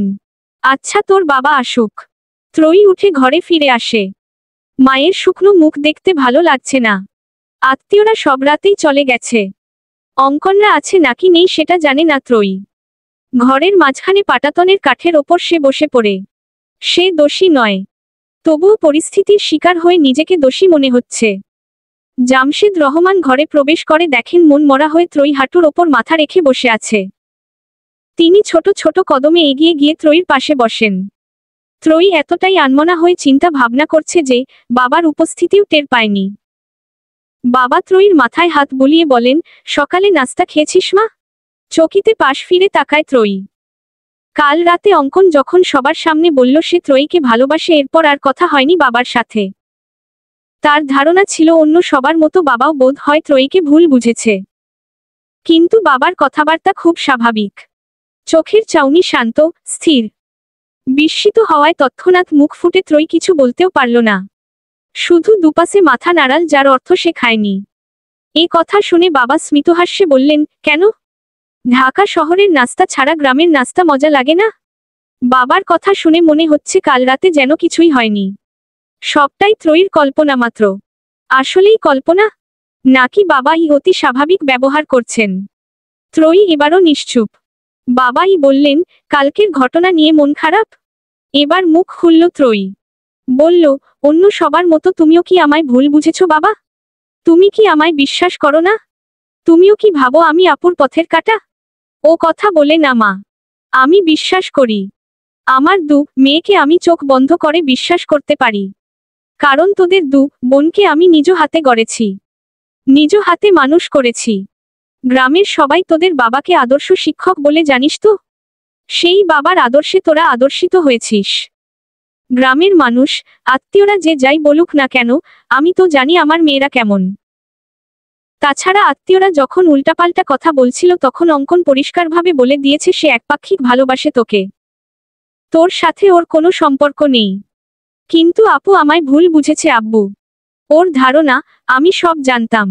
আচ্ছা, তোর বাবা আসুক। ত্রয়ী উঠে ঘরে ফিরে আসে। মায়ের শুকনো মুখ দেখতে ভালো লাগছে না। আত্মীয়রা সব রাতেই চলে গেছে। অঙ্কনরা আছে নাকি নেই সেটা জানে না ত্রয়ী। ঘরের মাঝখানে পাটাতনের কাঠের ওপর সে বসে পড়ে। সে দোষী নয়, তবুও পরিস্থিতির শিকার হয়ে নিজেকে দোষী মনে হচ্ছে। জামশেদ রহমান ঘরে প্রবেশ করে দেখেন মন মরা হয়ে ত্রয়ী হাঁটুর ওপর মাথা রেখে বসে আছে। তিনি ছোট ছোট কদমে এগিয়ে গিয়ে ত্রয়ীর পাশে বসেন। ত্রয়ী এতটাই আনমনা হয়ে চিন্তা ভাবনা করছে যে বাবার উপস্থিতিও টের পায়নি। বাবা ত্রয়ীর মাথায় হাত বুলিয়ে বলেন, সকালে নাস্তা খেয়েছিস মা? চকিতে পাশ ফিরে তাকায় ত্রয়ী। কাল রাতে অঙ্কন যখন সবার সামনে বলল সে ত্রয়ীকে ভালোবাসে, এরপর আর কথা হয়নি বাবার সাথে। তার ধারণা ছিল অন্য সবার মতো বাবাও বোধ হয় ত্রয়ীকে ভুল বুঝেছে। কিন্তু বাবার কথাবার্তা খুব স্বাভাবিক। চোখের চাউনি শান্ত, স্থির। বিস্মিত হওয়ায় তৎক্ষণাৎ মুখ ফুটে ত্রয়ী কিছু বলতেও পারল না। শুধু দুপাশে মাথা নাড়াল, যার অর্থ সে খায়নি। এ কথা শুনে বাবা স্মিতহাস্যে বললেন, কেন? ঢাকা শহরের নাস্তা ছাড়া গ্রামের নাস্তা মজা লাগে না? বাবার কথা শুনে মনে হচ্ছে কাল রাতে যেন কিছুই হয়নি। সবটাই ত্রয়ীর কল্পনা মাত্র। আসলেই কল্পনা, নাকি বাবাই অতি স্বাভাবিক ব্যবহার করছেন? ত্রয়ী এবারও নিশ্চুপ। বাবাই বললেন, কালকের ঘটনা নিয়ে মন খারাপ? এবার মুখ খুলল ত্রয়ী। বলল, অন্য সবার মতো তুমিও কি আমায় ভুল বুঝেছ বাবা? তুমি কি আমায় বিশ্বাস করো না? তুমিও কি ভাবো আমি আপুর পথের কাঁটা? ও কথা বলে না মা, আমি বিশ্বাস করি। আমার মেয়েকে আমি চোখ বন্ধ করে বিশ্বাস করতে পারি। কারণ তোদের বোনকে আমি নিজ হাতে গড়েছি, নিজ হাতে মানুষ করেছি। গ্রামের সবাই তোদের বাবাকে আদর্শ শিক্ষক বলে জানিস তো? সেই বাবার আদর্শে তোরা আদর্শিত হয়েছিস। গ্রামের মানুষ, আত্মীয়রা যে যাই বলুক না কেন, আমি তো জানি আমার মেয়েরা কেমন। তাছাড়া আত্মীয়রা যখন উল্টাপাল্টা কথা বলছিল তখন অঙ্কন পরিষ্কারভাবে বলে দিয়েছে সে একপাক্ষিক ভালোবাসে তোকে। তোর সাথে ওর কোনো সম্পর্ক নেই। কিন্তু আপু আমায় ভুল বুঝেছে আব্বু। ওর ধারণা আমি সব জানতাম।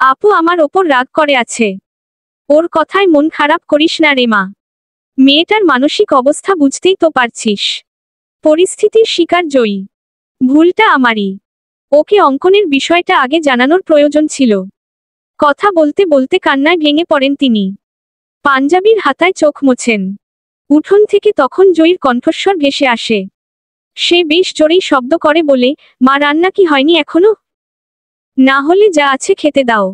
আপু আমার ওপর রাগ করে আছে। ওর কথায় মন খারাপ করিস না রে মা। মেয়েটার মানসিক অবস্থা বুঝতেই তো পারছিস। পরিস্থিতির শিকার জয়ী। ভুলটা আমারই। ওকে অঙ্কনের বিষয়টা আগে জানানোর প্রয়োজন ছিল। কথা বলতে বলতে কান্নায় ভেঙে পড়েন তিনি। পাঞ্জাবির হাতায় চোখ মোছেন। উঠোন থেকে তখন জয়ীর কণ্ঠস্বর ভেসে আসে। সে বেশ জোরেই শব্দ করে বলে, মা রান্না কি হয়নি এখনো? না হলে যা আছে খেতে দাও,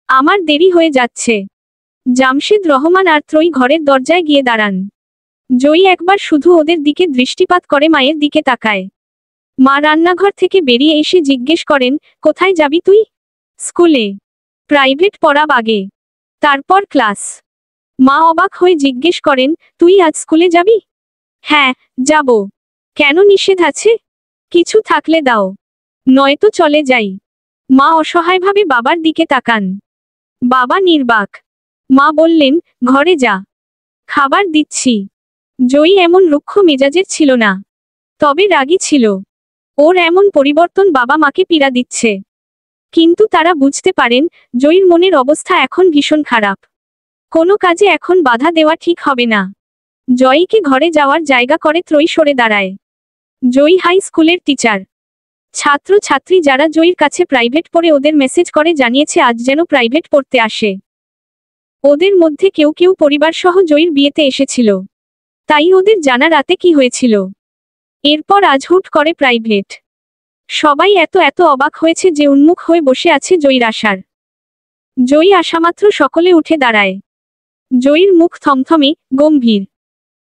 আমার দেরি হয়ে যাচ্ছে। জামশেদ রহমান আর ত্রয়ী ঘরের দরজায় গিয়ে দাঁড়ান। জয়ী একবার শুধু ওদের দিকে দৃষ্টিপাত করে মায়ের দিকে তাকায়। মা রান্নাঘর থেকে বেরিয়ে এসে জিজ্ঞেস করেন, কোথায় যাবি তুই? স্কুলে। প্রাইভেট পড়া আগে, তারপর ক্লাস। মা অবাক হয়ে জিজ্ঞেস করেন, তুই আজ স্কুলে যাবি? হ্যাঁ, যাব। কেন, নিষেধ আছে? কিছু থাকলে দাও, নয়তো চলে যাই। মা অসহায়ভাবে বাবার দিকে তাকান। বাবা নির্বাক। মা বললেন, ঘরে যা, খাবার দিচ্ছি। জয়ী এমন রুক্ষ মেজাজের ছিল না, তবে রাগী ছিল। ওর এমন পরিবর্তন বাবা মাকে পীড়া দিচ্ছে। কিন্তু তারা বুঝতে পারেন জয়ীর মনের অবস্থা এখন ভীষণ খারাপ। কোনো কাজে এখন বাধা দেওয়া ঠিক হবে না। জয়ীকে ঘরে যাওয়ার জায়গা করে ত্রয়ী সরে দাঁড়ায়। জয়ী হাই স্কুলের টিচার। ছাত্র ছাত্রী যারা জয়ীর কাছে প্রাইভেট পড়ে ওদের মেসেজ করে জানিয়েছে আজ যেন প্রাইভেট পড়তে আসে। ওদের মধ্যে কেউ কেউ পরিবারসহ জয়ীর বিয়েতে এসেছিল। তাই ওদের জানা রাতে কি হয়েছিল। এরপর আজ হুট করে প্রাইভেট। সবাই এত এত অবাক হয়েছে যে উন্মুখ হয়ে বসে আছে জয়ীর আসার। জয়ী আসামাত্র সকলে উঠে দাঁড়ায়। জয়ীর মুখ থমথমে, গম্ভীর।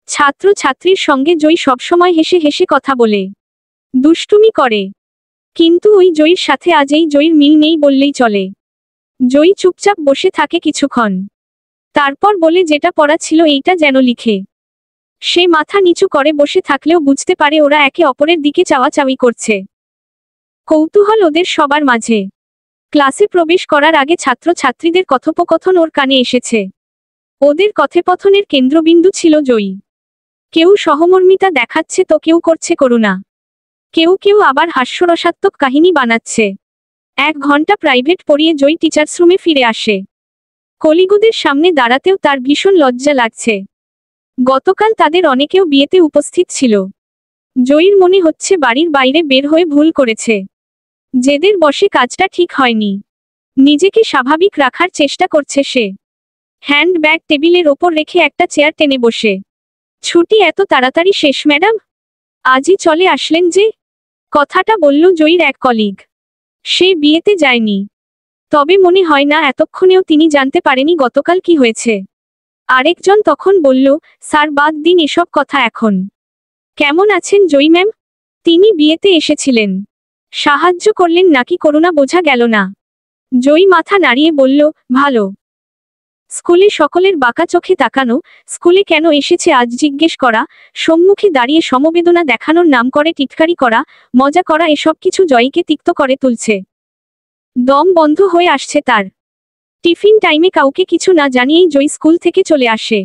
ছাত্র ছাত্রীর সঙ্গে জয়ী সবসময় হেসে হেসে কথা বলে, দুষ্টুমি করে, কিন্তু ওই জয়ীর সাথে আজ এই জয়ীর মিল নেই বললেই চলে। জয়ী চুপচাপ বসে থাকে কিছুক্ষণ, তারপর বলে যেটা পড়া ছিল এইটা যেন লিখে। সে মাথা নিচু করে বসে থাকলেও বুঝতে পারে ওরা একে অপরের দিকে চাওয়াচাওয়ি করছে। কৌতূহল ওদের সবার মাঝে। ক্লাসে প্রবেশ করার আগে ছাত্র ছাত্রীদের কথোপকথন ওর কানে এসেছে। ওদের কথোপকথনের কেন্দ্রবিন্দু ছিল জয়ী। কেউ সহমর্মিতা দেখাচ্ছে তো কেউ করছে করুণা। কেউ কেউ আবার হাস্যরসাত্মক কাহিনী বানাচ্ছে। 1 ঘন্টা প্রাইভেট পড়িয়ে জয়ী টিচার্স রুমে ফিরে আসে। কলিগদের সামনে দাঁড়াতেও তার ভীষণ লজ্জা লাগছে। গতকাল তাদের অনেকেও বিয়েতে উপস্থিত ছিল। জয়ীর মনে হচ্ছে বাড়ির বাইরে বের হয়ে ভুল করেছে। জেদের বশে কাজটা ঠিক হয়নি। নিজেকে স্বাভাবিক রাখার চেষ্টা করছে সে। হ্যান্ডব্যাগ টেবিলের ওপর রেখে একটা চেয়ার টেনে বসে। ছুটি এত তাড়াতাড়ি শেষ ম্যাডাম? আজই চলে আসলেন যে? কথাটা বলল জয়ীর এক কলিগ। সে বিয়েতে যায়নি, তবে মনে হয় না এতক্ষণেও তিনি জানতে পারেনি গতকাল কি হয়েছে। আরেকজন তখন বলল, স্যার বাদ দিন এসব কথা এখন। কেমন আছেন জয়ী ম্যাম? তিনি বিয়েতে এসেছিলেন, সাহায্য করলেন নাকি করুণা বোঝা গেল না। জয়ী মাথা নাড়িয়ে বলল, ভালো। স্কুলে সকলের বাঁকা চোখে তাকানো, স্কুলে কেন এসেছে আজ জিজ্ঞেস করা, সম্মুখে দাঁড়িয়ে সমবেদনা দেখানোর নাম করে টিটকারি করা, মজা করা, এসব কিছু জয়ীকে তিক্ত করে তুলছে। দম বন্ধ হয়ে আসছে তার। টিফিন টাইমে কাউকে কিছু না জানিয়েই জয়ী স্কুল থেকে চলে আসে।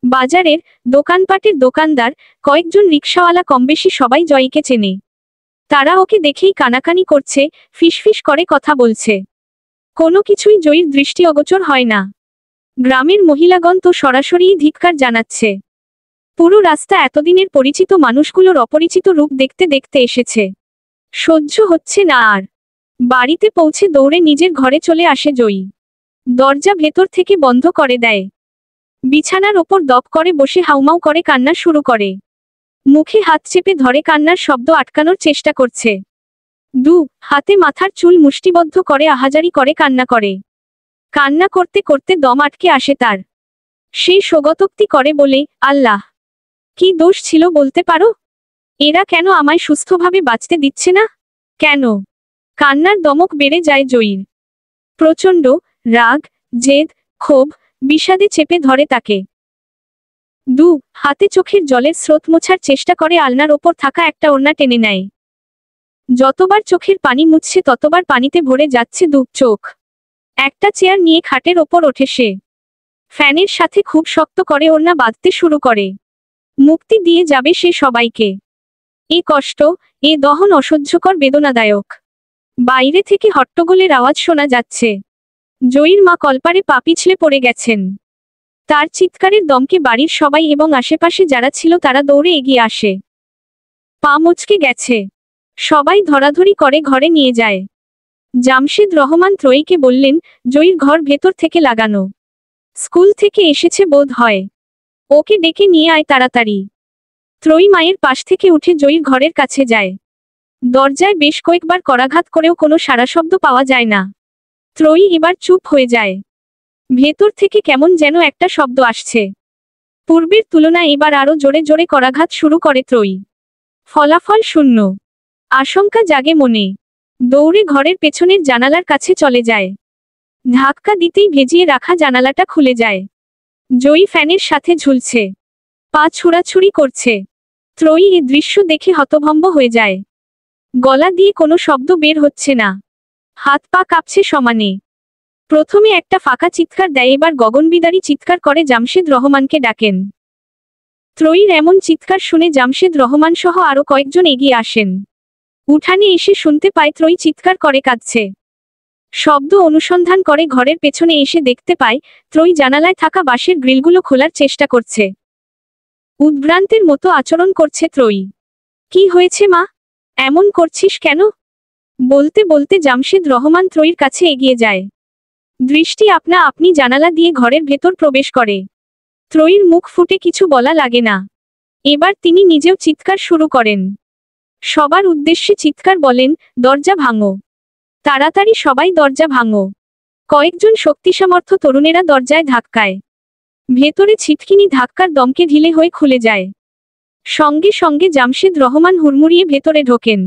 বাজারের, দোকানপাটের দোকানদার, কয়েকজন রিকশাওয়ালা কমবেশি সবাই জয়ীকে চেনে। তারা ওকে দেখেই কানাকানি করছে, ফিসফিস করে কথা বলছে। কোনো কিছুই জয়ীর দৃষ্টি অগোচর হয় না। গ্রামের মহিলাগণ তো সরাসরিই ধিক্কার জানাচ্ছে। পুরো রাস্তা এতদিনের পরিচিত মানুষগুলোর অপরিচিত রূপ দেখতে দেখতে এসেছে। সহ্য হচ্ছে না আর। বাড়িতে পৌঁছে দৌড়ে নিজের ঘরে চলে আসে জয়ী। দরজা ভেতর থেকে বন্ধ করে দেয়। বিছানার ওপর দপ করে বসে হাউমাউ করে কান্না শুরু করে। মুখে হাত চেপে ধরে কান্নার শব্দ আটকানোর চেষ্টা করছে। হাতে মাথার চুল মুষ্টিবদ্ধ করে আহাজারি করে কান্না করে। কান্না করতে করতে দম আটকে আসে তার। সে স্বগতোক্তি করে বলে, আল্লাহ, কি দোষ ছিল বলতে পারো? এরা কেন আমায় সুস্থভাবে বাঁচতে দিচ্ছে না? কেন? কান্নার দমক বেড়ে যায় জয়ীর। প্রচণ্ড রাগ, জেদ, ক্ষোভ, বিষাদে চেপে ধরে তাকে। হাতে চোখের জলের স্রোত মোছার চেষ্টা করে আলনার ওপর থাকা একটা ওড়না টেনে নেয়। যতবার চোখের পানি মুছছে ততবার পানিতে ভরে যাচ্ছে চোখ। একটা চেয়ার নিয়ে খাটের ওপর ওঠে সে। ফ্যানের সাথে খুব শক্ত করে ওড়না বাঁধতে শুরু করে। মুক্তি দিয়ে যাবে সে সবাইকে। এ কষ্ট, এ দহন অসহ্যকর বেদনাদায়ক। বাইরে থেকে হট্টগোলের আওয়াজ শোনা যাচ্ছে। জয়ীর মা কলপারে পা পিছলে পড়ে গেছেন। তার চিৎকারের দমকে বাড়ির সবাই এবং আশেপাশে যারা ছিল তারা দৌড়ে এগিয়ে আসে। পা মুচকে গেছে। সবাই ধরাধরি করে ঘরে নিয়ে যায়। জামশেদ রহমান ত্রয়ীকে বললেন, জয়ীর ঘর ভেতর থেকে লাগানো। স্কুল থেকে এসেছে বোধ হয়, ওকে ডেকে নিয়ে আয় তাড়াতাড়ি। ত্রয়ী মায়ের পাশ থেকে উঠে জয়ীর ঘরের কাছে যায়। দরজায় বেশ কয়েকবার করাঘাত করেও কোনো সাড়াশব্দ পাওয়া যায় না। ত্রয়ী এবার চুপ হয়ে যায়। ভেতর থেকে কেমন যেন একটা শব্দ আসছে। পূর্বের তুলনায় এবার আরো জোরে জোরে করাঘাত শুরু করে ত্রয়ী। ফলাফল শূন্য। আশঙ্কা জাগে মনে। দৌড়ে ঘরের পেছনের জানালার কাছে চলে যায়। ধাক্কা দিতেই ভেজিয়ে রাখা জানালাটা খুলে যায়। জয়ী ফ্যানের সাথে ঝুলছে, পা ছুড়াছুড়ি করছে। ত্রয়ী এ দৃশ্য দেখে হতভম্ব হয়ে যায়। গলা দিয়ে কোনো শব্দ বের হচ্ছে না, হাত পা কাঁপছে সমানে। প্রথমে একটা ফাঁকা চিৎকার দেয়, এবার গগনবিদারী চিৎকার করে জামশেদ রহমানকে ডাকেন। ত্রয়ীর এমন চিৎকার শুনে জামশেদ রহমান সহ আরো কয়েকজন এগিয়ে আসেন। উঠানে এসে শুনতে পায় ত্রয়ী চিৎকার করে কাঁদছে। শব্দ অনুসন্ধান করে ঘরের পেছনে এসে দেখতে পায় ত্রয়ী জানালায় থাকা বাঁশের গ্রিলগুলো খোলার চেষ্টা করছে। উদ্ভ্রান্তের মতো আচরণ করছে ত্রয়ী। কি হয়েছে মা, এমন করছিস কেন? বলতে বলতে জামশেদ রহমান ত্রয়ীর কাছে এগিয়ে যায়। দৃষ্টি আপনা আপনি জানালা দিয়ে ঘরের ভেতর প্রবেশ করে। ত্রয়ীর মুখ ফুটে কিছু বলা লাগে না। এবার তিনি নিজেও চিৎকার শুরু করেন। সবার উদ্দেশ্যে চিৎকার বলেন, দরজা ভাঙো, তাড়াতাড়ি সবাই দরজা ভাঙো। কয়েকজন শক্তিসামর্থ্য তরুণেরা দরজায় ধাক্কায়। ভেতরে ছিটকিনি ধাক্কার দমকে ঢিলে হয়ে খুলে যায়। সঙ্গে সঙ্গে জামশেদ রহমান হুড়মুড়িয়ে ভেতরে ঢোকেন।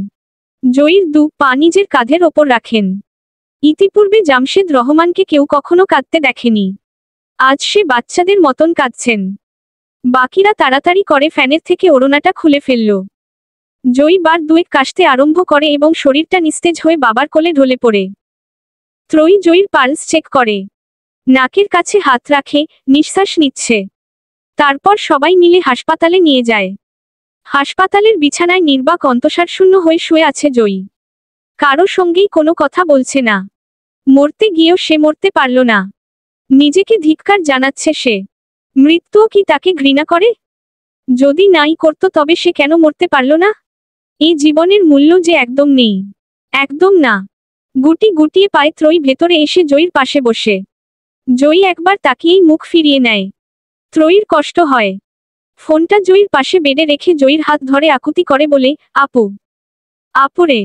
জয়ীর দু পা নিজের কাঁধের ওপর রাখেন। ইতিপূর্বে জামশেদ রহমানকে কেউ কখনো কাঁদতে দেখেনি। আজ সে বাচ্চাদের মতন কাঁদছেন। বাকিরা তাড়াতাড়ি করে ফ্যানের থেকে ওড়নাটা খুলে ফেলল। জয়ী বার দুয়েক কাশতে আরম্ভ করে এবং শরীরটা নিস্তেজ হয়ে বাবার কোলে ঢলে পড়ে। ত্রয়ী জয়ীর পালস চেক করে। নাকের কাছে হাত রাখে, নিঃশ্বাস নিচ্ছে। তারপর সবাই মিলে হাসপাতালে নিয়ে যায়। হাসপাতালের বিছানায় নির্বাক অন্তঃসারশূন্য হয়ে শুয়ে আছে জয়ী। কারো সঙ্গেই কোনো কথা বলছে না। মরতে গিয়েও সে মরতে পারল না। নিজেকে ধিক্কার জানাচ্ছে সে। মৃত্যুও কি তাকে ঘৃণা করে? যদি নাই করত তবে সে কেন মরতে পারল না? এই জীবনের মূল্য যে একদম নেই। একদম না। গুটি গুটিয়ে পায়ে ত্রয়ী ভেতরে এসে জয়ীর পাশে বসে। জয়ী একবার তাকিয়েই মুখ ফিরিয়ে নেয়। ত্রয়ীর কষ্ট হয়। ফোনটা জয়ীর পাশে বেডে রেখে জয়ীর হাত ধরে আকুতি করে বলে, আপু, আপুরে,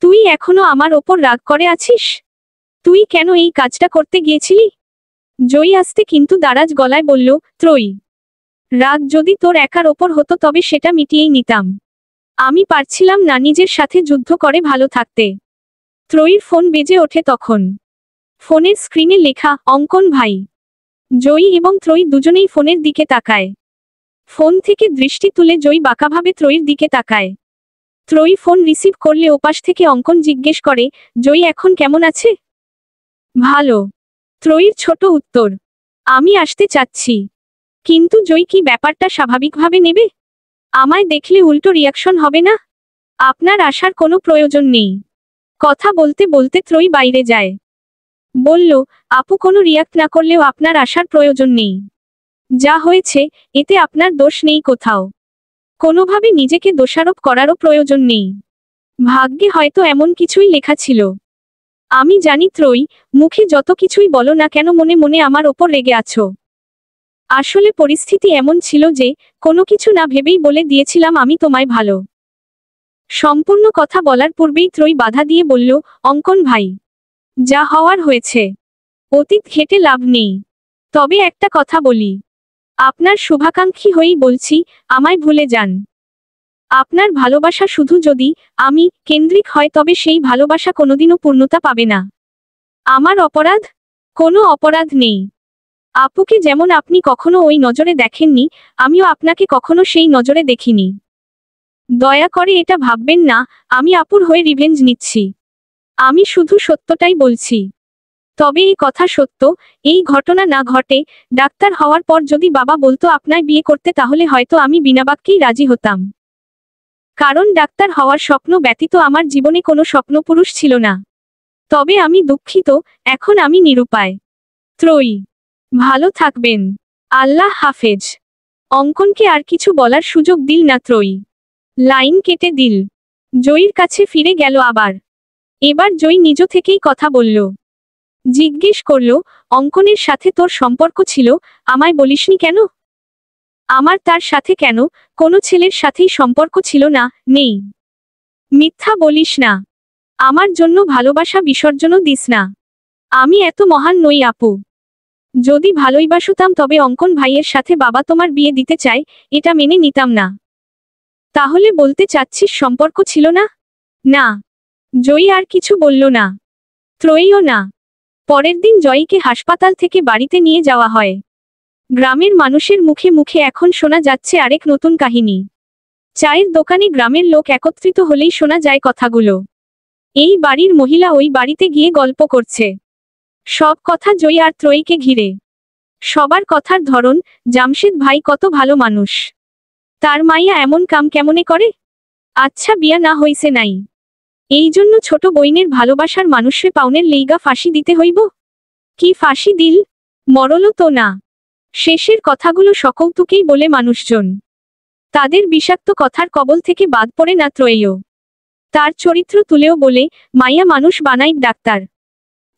তুই এখনো আমার ওপর রাগ করে আছিস? তুই কেন এই কাজটা করতে গিয়েছিলি? জয়ী আস্তে কিন্তু দারাজ গলায় বলল, ত্রয়ী, রাগ যদি তোর একার ওপর হতো তবে সেটা মিটিয়েই নিতাম। আমি পারছিলাম না নিজের সাথে যুদ্ধ করে ভালো থাকতে। ত্রয়ীর ফোন বেজে ওঠে তখন। ফোনের স্ক্রিনে লেখা, অঙ্কন ভাই। জয়ী এবং ত্রয়ী দুজনেই ফোনের দিকে তাকায়। ফোন থেকে দৃষ্টি তুলে জয়ী বাঁকাভাবে ত্রয়ীর দিকে তাকায়। ত্রয়ী ফোন রিসিভ করলে ওপাশ থেকে অঙ্কন জিজ্ঞেস করে, জয়ী এখন কেমন আছে? ভালো। ত্রয়ীর ছোট উত্তর। আমি আসতে চাচ্ছি। কিন্তু জয়ী কি ব্যাপারটা স্বাভাবিকভাবে নেবে? আমায় দেখলে উল্টো রিয়াকশন হবে না? আপনার আসার কোনো প্রয়োজন নেই। কথা বলতে বলতে ত্রয়ী বাইরে যায়। বলল, আপু কোনো রিয়াক্ট না করলেও আপনার আসার প্রয়োজন নেই। যা হয়েছে এতে আপনার দোষ নেই কোথাও। কোনোভাবে নিজেকে দোষারোপ করারও প্রয়োজন নেই। ভাগ্যে হয়তো এমন কিছুই লেখা ছিল। আমি জানি ত্রয়ী, মুখে যত কিছুই বলো না কেন মনে মনে আমার ওপর রেগে আছো। আসলে পরিস্থিতি এমন ছিল যে কোনো কিছু না ভেবেই বলে দিয়েছিলাম আমি তোমায় ভালো। সম্পূর্ণ কথা বলার পূর্বেই ত্রয়ী বাধা দিয়ে বলল, অঙ্কন ভাই, যা হওয়ার হয়েছে। অতীত ঘেঁটে লাভ নেই। তবে একটা কথা বলি, আপনার শুভাকাঙ্ক্ষী হয়েই বলছি, আমায় ভুলে যান। আপনার ভালোবাসা শুধু যদি আমি কেন্দ্রিক হয় তবে সেই ভালোবাসা কোনোদিনও পূর্ণতা পাবে না। আমার অপরাধ? কোনো অপরাধ নেই। আপুকে যেমন আপনি কখনো ওই নজরে দেখেননি, আমিও আপনাকে কখনো সেই নজরে দেখিনি। দয়া করে এটা ভাববেন না আমি আপুর হয়ে রিভেঞ্জ নিচ্ছি। আমি শুধু সত্যটাই বলছি। তবে এই কথা সত্য, এই ঘটনা না ঘটে ডাক্তার হওয়ার পর যদি বাবা বলতো আপনায় বিয়ে করতে তাহলে হয়তো আমি বিনা বাক্যেই রাজি হতাম। কারণ ডাক্তার হওয়ার স্বপ্ন ব্যতীত আমার জীবনে কোনো স্বপ্নপুরুষ ছিল না। তবে আমি দুঃখিত, এখন আমি নিরুপায়। ত্রয়ী, ভালো থাকবেন। আল্লাহ হাফেজ। অঙ্কনকে আর কিছু বলার সুযোগ দিল না ত্রয়ী। লাইন কেটে দিল। জয়ীর কাছে ফিরে গেল আবার। এবার জয়ী নিজ থেকেই কথা বলল। জিজ্ঞেস করল, অঙ্কনের সাথে তোর সম্পর্ক ছিল, আমায় বলিসনি কেন? আমার তার সাথে কেন কোনো ছেলের সাথেই সম্পর্ক ছিল না, নেই। মিথ্যা বলিস না। আমার জন্য ভালোবাসা বিসর্জনও দিস না। আমি এত মহান নই আপু। যদি ভালোইবাসতাম তবে অঙ্কন ভাইয়ের সাথে বাবা তোমার বিয়ে দিতে চায় এটা মেনে নিতাম না। তাহলে বলতে চাচ্ছিস সম্পর্ক ছিল না? না। জয়ী আর কিছু বলল না। ত্রয়ীও না। পরের দিন জয়ীকে হাসপাতাল থেকে বাড়িতে নিয়ে যাওয়া হয়। গ্রামের মানুষের মুখে মুখে এখন শোনা যাচ্ছে আরেক নতুন কাহিনী। চায়ের দোকানে গ্রামের লোক একত্রিত হলেই শোনা যায় কথাগুলো। এই বাড়ির মহিলা ওই বাড়িতে গিয়ে গল্প করছে। সব কথা জয়ী আর ত্রয়ীকে ঘিরে। সবার কথার ধরন, জামশেদ ভাই কত ভালো মানুষ। তার মাইয়া এমন কাম কেমনে করে? আচ্ছা বিয়া না হইছে নাই, এই জন্য ছোট বইনের ভালোবাসার মানুষে পাউনের লেইগা ফাঁসি দিতে হইব? কি ফাঁসি দিল? মরলও তো না। শেষের কথাগুলো সকৌতুকেই বলে মানুষজন। তাদের বিষাক্ত কথার কবল থেকে বাদ পড়ে না ত্রয়ীও। তার চরিত্র তুলেও বলে, মাইয়া মানুষ বানাই ডাক্তার।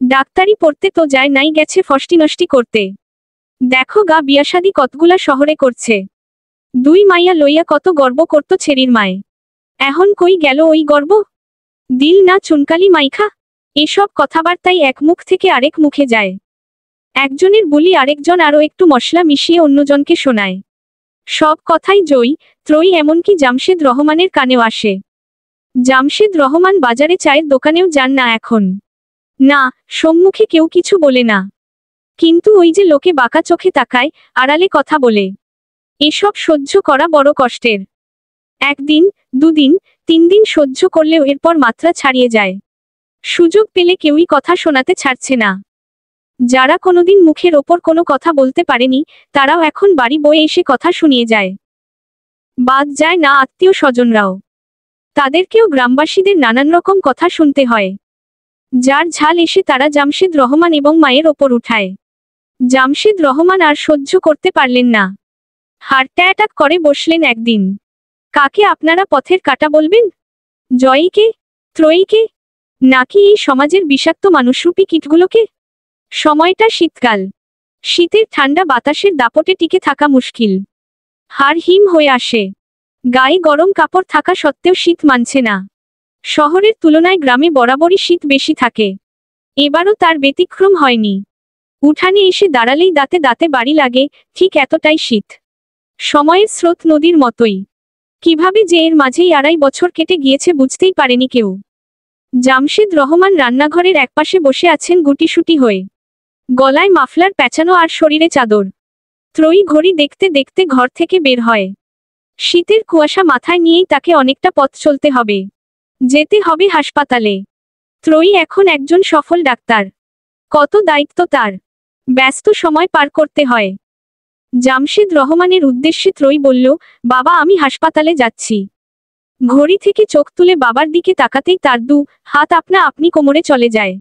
ডাক্তারি পড়তে তো যায় নাই গেছে ফষ্টি নষ্টি করতে। দেখো গা বিয়াশাদি কতগুলা শহরে করছে। দুই মাইয়া লইয়া কত গর্ব করত ছেড়ির মায়ে। এখন কই গেল ওই গর্ব? দিল না চুনকালি মাইখা? এসব কথাবার্তাই এক মুখ থেকে আরেক মুখে যায়। একজনের বলি আরেকজন আরও একটু মশলা মিশিয়ে অন্যজনকে শোনায়। সব কথাই জয়ী, ত্রয়ী এমনকি জামশেদ রহমানের কানেও আসে। জামশেদ রহমান বাজারে চায়ের দোকানেও যান না এখন। না, সম্মুখে কেউ কিছু বলে না, কিন্তু ওই যে লোকে বাঁকা চোখে তাকায়, আড়ালে কথা বলে, এসব সহ্য করা বড় কষ্টের। একদিন, দুদিন, 3 দিন সহ্য করলেও এরপর মাত্রা ছাড়িয়ে যায়। সুযোগ পেলে কেউই কথা শোনাতে ছাড়ছে না। যারা কোনোদিন মুখের ওপর কোনো কথা বলতে পারেনি, তারাও এখন বাড়ি বয়ে এসে কথা শুনিয়ে যায়। বাদ যায় না আত্মীয় স্বজনরাও। তাদেরকেও গ্রামবাসীদের নানান রকম কথা শুনতে হয়। যার ঝাল এসে তারা জামশেদ রহমান এবং মায়ের ওপর উঠায়। জামশেদ রহমান আর সহ্য করতে পারলেন না। হার্ট অ্যাটাক করে বসলেন একদিন। কাকে আপনারা পথের কাঁটা বলবেন? জয়ীকে? ত্রয়ীকে? নাকি এই সমাজের বিষাক্ত মানুষরূপী কীটগুলোকে? সময়টা শীতকাল। শীতের ঠান্ডা বাতাসের দাপটে টিকে থাকা মুশকিল। হাড় হিম হয়ে আসে। গায়ে গরম কাপড় থাকা সত্ত্বেও শীত মানছে না। শহরের তুলনায় গ্রামে বরাবরই শীত বেশি থাকে। এবারও তার ব্যতিক্রম হয়নি। উঠানে এসে দাঁড়ালেই দাঁতে দাঁতে বাড়ি লাগে, ঠিক এতটাই শীত। সময়ের স্রোত নদীর মতোই। কিভাবে যে এর মাঝেই 2.5 বছর কেটে গিয়েছে বুঝতেই পারেনি কেউ। জামশেদ রহমান রান্নাঘরের একপাশে বসে আছেন গুটিসুটি হয়ে। গলায় মাফলার পেঁচানো আর শরীরে চাদর। ত্রয়ী ঘড়ি দেখতে দেখতে ঘর থেকে বের হয়। শীতের কুয়াশা মাথায় নিয়েই তাকে অনেকটা পথ চলতে হবে। যেতে হবে হাসপাতালে। ত্রয়ী এখন একজন সফল ডাক্তার। কত দায়িত্ব তার। ব্যস্ত সময় পার করতে হয়। জামশেদ রহমানের উদ্দেশ্যে ত্রয়ী বলল, বাবা আমি হাসপাতালে যাচ্ছি। ঘড়ি থেকে চোখ তুলে বাবার দিকে তাকাতেই তার 2 হাত আপনা আপনি কোমরে চলে যায়।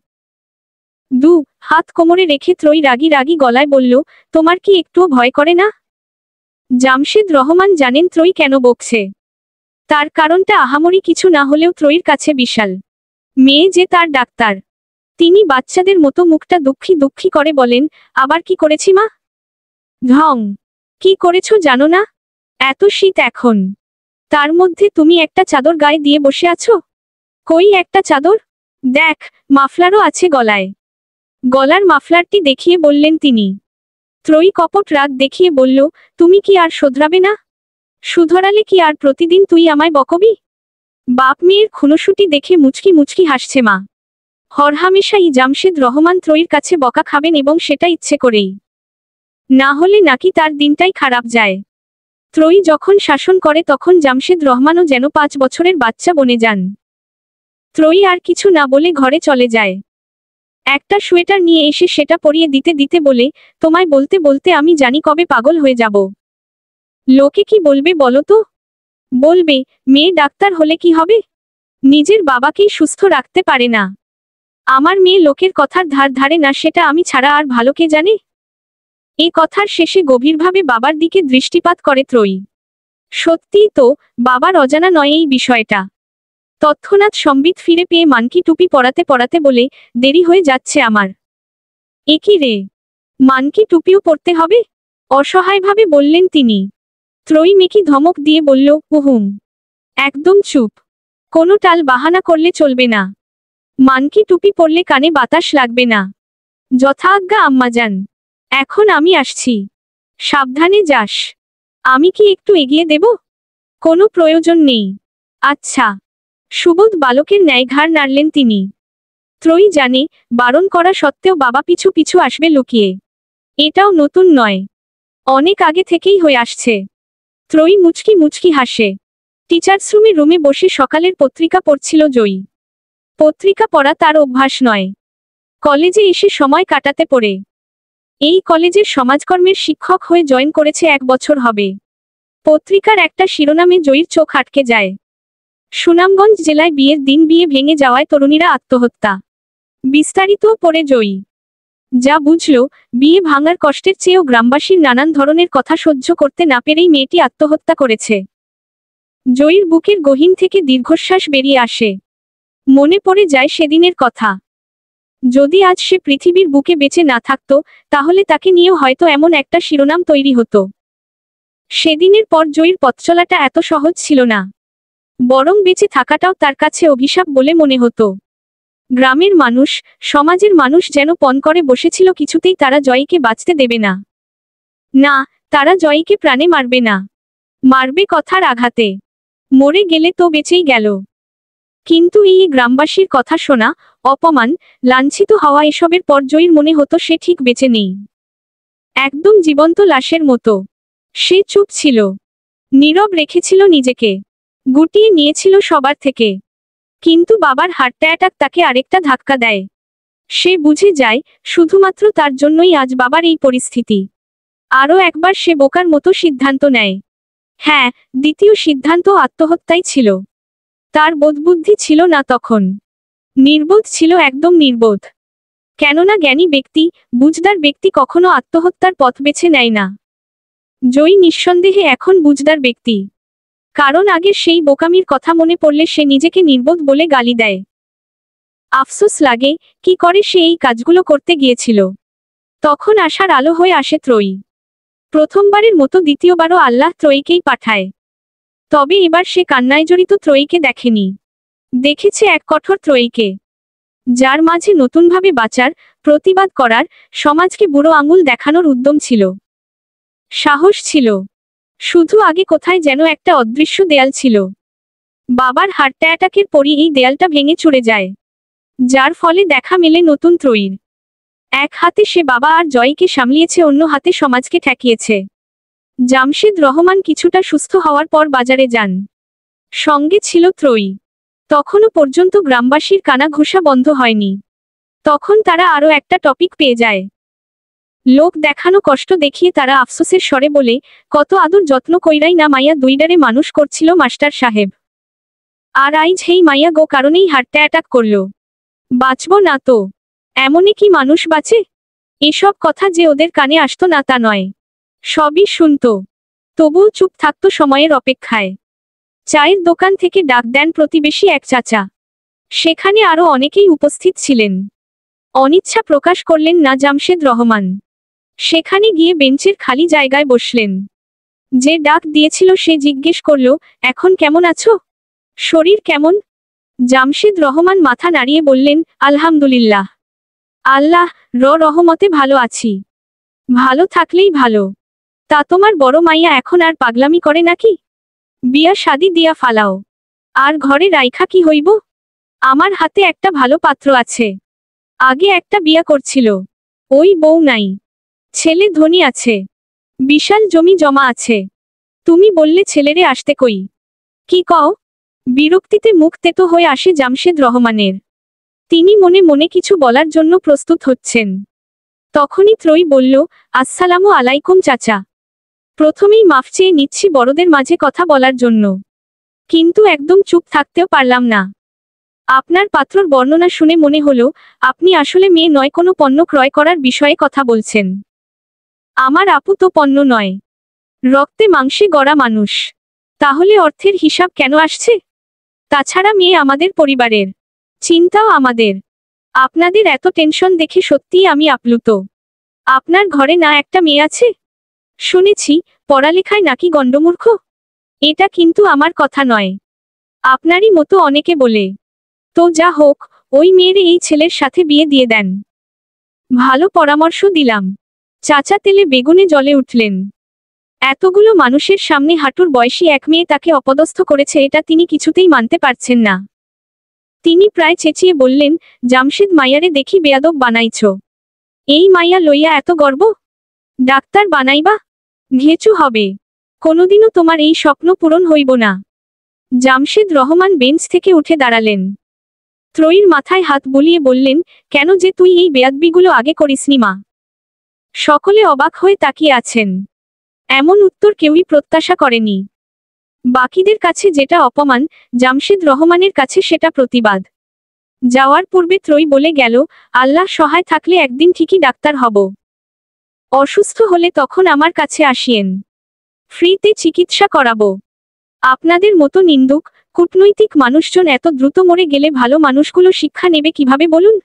2 হাত কোমরে রেখে ত্রয়ী রাগী রাগী গলায় বলল, তোমার কি একটুও ভয় করে না? জামশেদ রহমান জানেন ত্রয়ী কেন বকছে। তার কারণটা আহামরি কিছু না হলেও ত্রয়ীর কাছে বিশাল। মেয়ে যে তার ডাক্তার। তিনি বাচ্চাদের মতো মুখটা দুঃখী দুঃখী করে বলেন, আবার কি করেছি মা? ঢং। কি করেছো জানো না? এত শীত এখন। তার মধ্যে তুমি একটা চাদর গায়ে দিয়ে বসে আছো। কই একটা চাদর? দেখ, মাফলারও আছে গলায়। গলার মাফলারটি দেখিয়ে বললেন তিনি। ত্রয়ী কপট রাগ দেখিয়ে বলল, তুমি কি আর শোধরাবে না? শুধরালে কি আর প্রতিদিন তুই আমায় বকবি? বাপ মেয়ের খুনোশুটি দেখে মুচকি মুচকি হাসছে মা। হরহামেশাই জামশেদ রহমান ত্রয়ীর কাছে বকা খাবেন এবং সেটা ইচ্ছে করেই। না হলে নাকি তার দিনটাই খারাপ যায়। ত্রয়ী যখন শাসন করে তখন জামশেদ রহমানও যেন 5 বছরের বাচ্চা বনে যান। ত্রয়ী আর কিছু না বলে ঘরে চলে যায়। একটা সোয়েটার নিয়ে এসে সেটা পরিয়ে দিতে দিতে বলে, তোমায় বলতে বলতে আমি জানি কবে পাগল হয়ে যাব। লোকে কি বলবে বলো তো? বলবে, মেয়ে ডাক্তার হলে কি হবে? নিজের বাবাকেই সুস্থ রাখতে পারে না। আমার মেয়ে লোকের কথার ধার ধারে না, সেটা আমি ছাড়া আর ভালো কে জানে? এ কথার শেষে গভীরভাবে বাবার দিকে দৃষ্টিপাত করে ত্রয়ী। সত্যিই তো, বাবার অজানা নয় এই বিষয়টা। তৎক্ষণাৎ সম্বিত ফিরে পেয়ে মানকি টুপি পরাতে পরাতে বলে, দেরি হয়ে যাচ্ছে আমার। এ কি রে, মানকি টুপিও পরতে হবে? অসহায়ভাবে বললেন তিনি। ত্রয়ী মেকি ধমক দিয়ে বলল, হুম। একদম চুপ। কোনো টাল বাহানা করলে চলবে না। মানকি টুপি পরলে কানে বাতাস লাগবে না। যথা আজ্ঞা আম্মাজান। এখন আমি আসছি। সাবধানে যাস। আমি কি একটু এগিয়ে দেব? কোনো প্রয়োজন নেই। আচ্ছা। সুবোধ বালকের ন্যায় ঘাড় নাড়লেন তিনি। ত্রয়ী জানে, বারণ করা সত্ত্বেও বাবা পিছু পিছু আসবে লুকিয়ে। এটাও নতুন নয়, অনেক আগে থেকেই হয়ে আসছে। ত্রয়ী মুচকি মুচকি হাসে। টিচার্স রুমে বসে সকালের পত্রিকা পড়ছিল জয়ী। পত্রিকা পড়া তার অভ্যাস নয়। কলেজে এসে সময় কাটাতে পড়ে। এই কলেজের সমাজকর্মের শিক্ষক হয়ে জয়েন করেছে 1 বছর হবে। পত্রিকার একটা শিরোনামে জয়ীর চোখ আটকে যায়। সুনামগঞ্জ জেলায় বিয়ের দিন বিয়ে ভেঙে যাওয়ায় তরুণীরা আত্মহত্যা। বিস্তারিতও পড়ে জয়ী। যা বুঝল, বিয়ে ভাঙার কষ্টের চেয়েও গ্রামবাসীর নানান ধরনের কথা সহ্য করতে না পেরেই মেয়েটি আত্মহত্যা করেছে। জয়ীর বুকের গহীন থেকে দীর্ঘশ্বাস বেরিয়ে আসে। মনে পড়ে যায় সেদিনের কথা। যদি আজ সে পৃথিবীর বুকে বেঁচে না থাকতো, তাহলে তাকে নিয়েও হয়তো এমন একটা শিরোনাম তৈরি হতো। সেদিনের পর জয়ীর পথচলাটা এত সহজ ছিল না, বরং বেঁচে থাকাটাও তার কাছে অভিশাপ বলে মনে হতো। গ্রামের মানুষ, সমাজের মানুষ যেন পণ করে বসেছিল, কিছুতেই তারা জয়ীকে বাঁচতে দেবে না। না, তারা জয়ীকে প্রাণে মারবে না, মারবে কথার আঘাতে। মরে গেলে তো বেঁচেই গেল, কিন্তু এই গ্রামবাসীর কথা শোনা, অপমান, লাঞ্ছিত হওয়া এসবের পর জয়ীর মনে হতো সে ঠিক বেঁচে নেই, একদম জীবন্ত লাশের মতো। সে চুপ ছিল, নীরব রেখেছিল নিজেকে, গুটিয়ে নিয়েছিল সবার থেকে। কিন্তু বাবার হার্ট অ্যাটাক তাকে আরেকটা ধাক্কা দেয়। সে বুঝে যায়, শুধুমাত্র তার জন্যই আজ বাবার এই পরিস্থিতি। আরও একবার সে বোকার মতো সিদ্ধান্ত নেয়। হ্যাঁ, দ্বিতীয় সিদ্ধান্ত আত্মহত্যাই ছিল। তার বোধবুদ্ধি ছিল না তখন, নির্বোধ ছিল, একদম নির্বোধ। কেননা জ্ঞানী ব্যক্তি, বুঝদার ব্যক্তি কখনো আত্মহত্যার পথ বেছে নেয় না। জয়ী নিঃসন্দেহে এখন বুঝদার ব্যক্তি, কারণ আগের সেই বোকামির কথা মনে পড়লে সে নিজেকে নির্বোধ বলে গালি দেয়। আফসোস লাগে, কি করে সে এই কাজগুলো করতে গিয়েছিল। তখন আশার আলো হয়ে আসে ত্রয়ী। প্রথমবারের মতো দ্বিতীয়বারও আল্লাহ ত্রয়ীকেই পাঠায়। তবে এবার সে কান্নায় জড়িত ত্রয়ীকে দেখেনি, দেখেছে এক কঠোর ত্রয়ীকে, যার মাঝে নতুনভাবে বাঁচার, প্রতিবাদ করার, সমাজকে বুড়ো আঙুল দেখানোর উদ্যম ছিল, সাহস ছিল। শুধু আগে কোথায় যেন একটা অদৃশ্য দেয়াল ছিল। বাবার হার্ট অ্যাটাকের পরই এই দেয়ালটা ভেঙে চুরে যায়, যার ফলে দেখা মেলে নতুন ত্রয়ীর। এক হাতে সে বাবা আর জয়ীকে সামলিয়েছে, অন্য হাতে সমাজকে ঠেকিয়েছে। জামশেদ রহমান কিছুটা সুস্থ হওয়ার পর বাজারে যান, সঙ্গে ছিল ত্রয়ী। তখনও পর্যন্ত গ্রামবাসীর কানাঘুষা বন্ধ হয়নি। তখন তারা আরও একটা টপিক পেয়ে যায়। লোক দেখানো কষ্ট দেখিয়ে তারা আফসোসের স্বরে বলে, কত আদর যত্ন কইরাই না মাইয়া দুইডারে মানুষ করছিল মাস্টার সাহেব, আর আইজ হেই মাইয়া গো কারণেই হার্ট অ্যাটাক করল। বাঁচব না তো, এমনই কি মানুষ বাঁচে? এসব কথা যে ওদের কানে আসতো না তা নয়, সবই শুনত, তবুও চুপ থাকতো সময়ের অপেক্ষায়। চায়ের দোকান থেকে ডাক দেন প্রতিবেশী এক চাচা। সেখানে আরও অনেকেই উপস্থিত ছিলেন। অনিচ্ছা প্রকাশ করলেন না জামশেদ রহমান। সেখানে গিয়ে বেঞ্চের খালি জায়গায় বসলেন। যে ডাক দিয়েছিল সে জিজ্ঞেস করল, এখন কেমন আছো? শরীর কেমন? জামশেদ রহমান মাথা নাড়িয়ে বললেন, আলহামদুলিল্লাহ, আল্লাহ রহমতে ভালো আছি। ভালো থাকলেই ভালো। তা তোমার বড় মাইয়া এখন আর পাগলামি করে নাকি? বিয়া শাদি দিয়া ফালাও, আর ঘরে রাইখা কি হইব? আমার হাতে একটা ভালো পাত্র আছে, আগে একটা বিয়া করছিল, ওই বউ নাই। ছেলে ধনী আছে, বিশাল জমি জমা আছে। তুমি বললে ছেলেরে আসতে কই? কি কও? বিরক্তিতে মুখ তেতো হয়ে আসে জামশেদ রহমানের। তিনি মনে মনে কিছু বলার জন্য প্রস্তুত হচ্ছেন। তখনই ত্রয়ী বলল, আসসালামু আলাইকুম চাচা। প্রথমেই মাফ চেয়ে নিচ্ছি বড়দের মাঝে কথা বলার জন্য, কিন্তু একদম চুপ থাকতেও পারলাম না। আপনার পাত্রর বর্ণনা শুনে মনে হলো আপনি আসলে মেয়ে নয়, কোনো পণ্য ক্রয় করার বিষয়ে কথা বলছেন। আমার আপু তো পণ্য নয়, রক্তে মাংসে গড়া মানুষ। তাহলে অর্থের হিসাব কেন আসছে? তাছাড়া মেয়ে আমাদের পরিবারের, চিন্তাও আমাদের। আপনাদের এত টেনশন দেখে সত্যিই আমি আপ্লুত। আপনার ঘরে না একটা মেয়ে আছে? শুনেছি পড়ালেখায় নাকি গণ্ডমূর্খ। এটা কিন্তু আমার কথা নয়, আপনারই মতো অনেকে বলে। তো যা হোক, ওই মেয়ের এই ছেলের সাথে বিয়ে দিয়ে দেন। ভালো পরামর্শ দিলাম। চাচা তেলে বেগুনে জ্বলে উঠলেন। এতগুলো মানুষের সামনে হাঁটুর বয়সী এক মেয়ে তাকে অপদস্থ করেছে, এটা তিনি কিছুতেই মানতে পারছেন না। তিনি প্রায় চেঁচিয়ে বললেন, জামশেদ মাইয়ারে দেখি বেয়াদব বানাইছ। এই মাইয়া লইয়া এত গর্ব? ডাক্তার বানাইবা? ঘেচু হবে। কোনোদিনও তোমার এই স্বপ্ন পূরণ হইব না। জামশেদ রহমান বেঞ্চ থেকে উঠে দাঁড়ালেন। ত্রয়ীর মাথায় হাত বুলিয়ে বললেন, কেন যে তুই এই বেয়াদবিগুলো আগে করিসনি মা? সকলে অবাক হয়ে তাকিয়ে আছেন। এমন উত্তর কেউই প্রত্যাশা করেনি। বাকিদের কাছে যেটা অপমান, জামশেদ রহমানের কাছে সেটা প্রতিবাদ। যাওয়ার পূর্বে ত্রয়ী বলে গেল, আল্লাহ সহায় থাকলে একদিন ঠিকই ডাক্তার হব। অসুস্থ হলে তখন আমার কাছে আসিয়েন, ফ্রিতে চিকিৎসা করাবো। আপনাদের মতো নিন্দুক, কূটনৈতিক মানুষজন এত দ্রুত মরে গেলে ভালো মানুষগুলো শিক্ষা নেবে কিভাবে বলুন?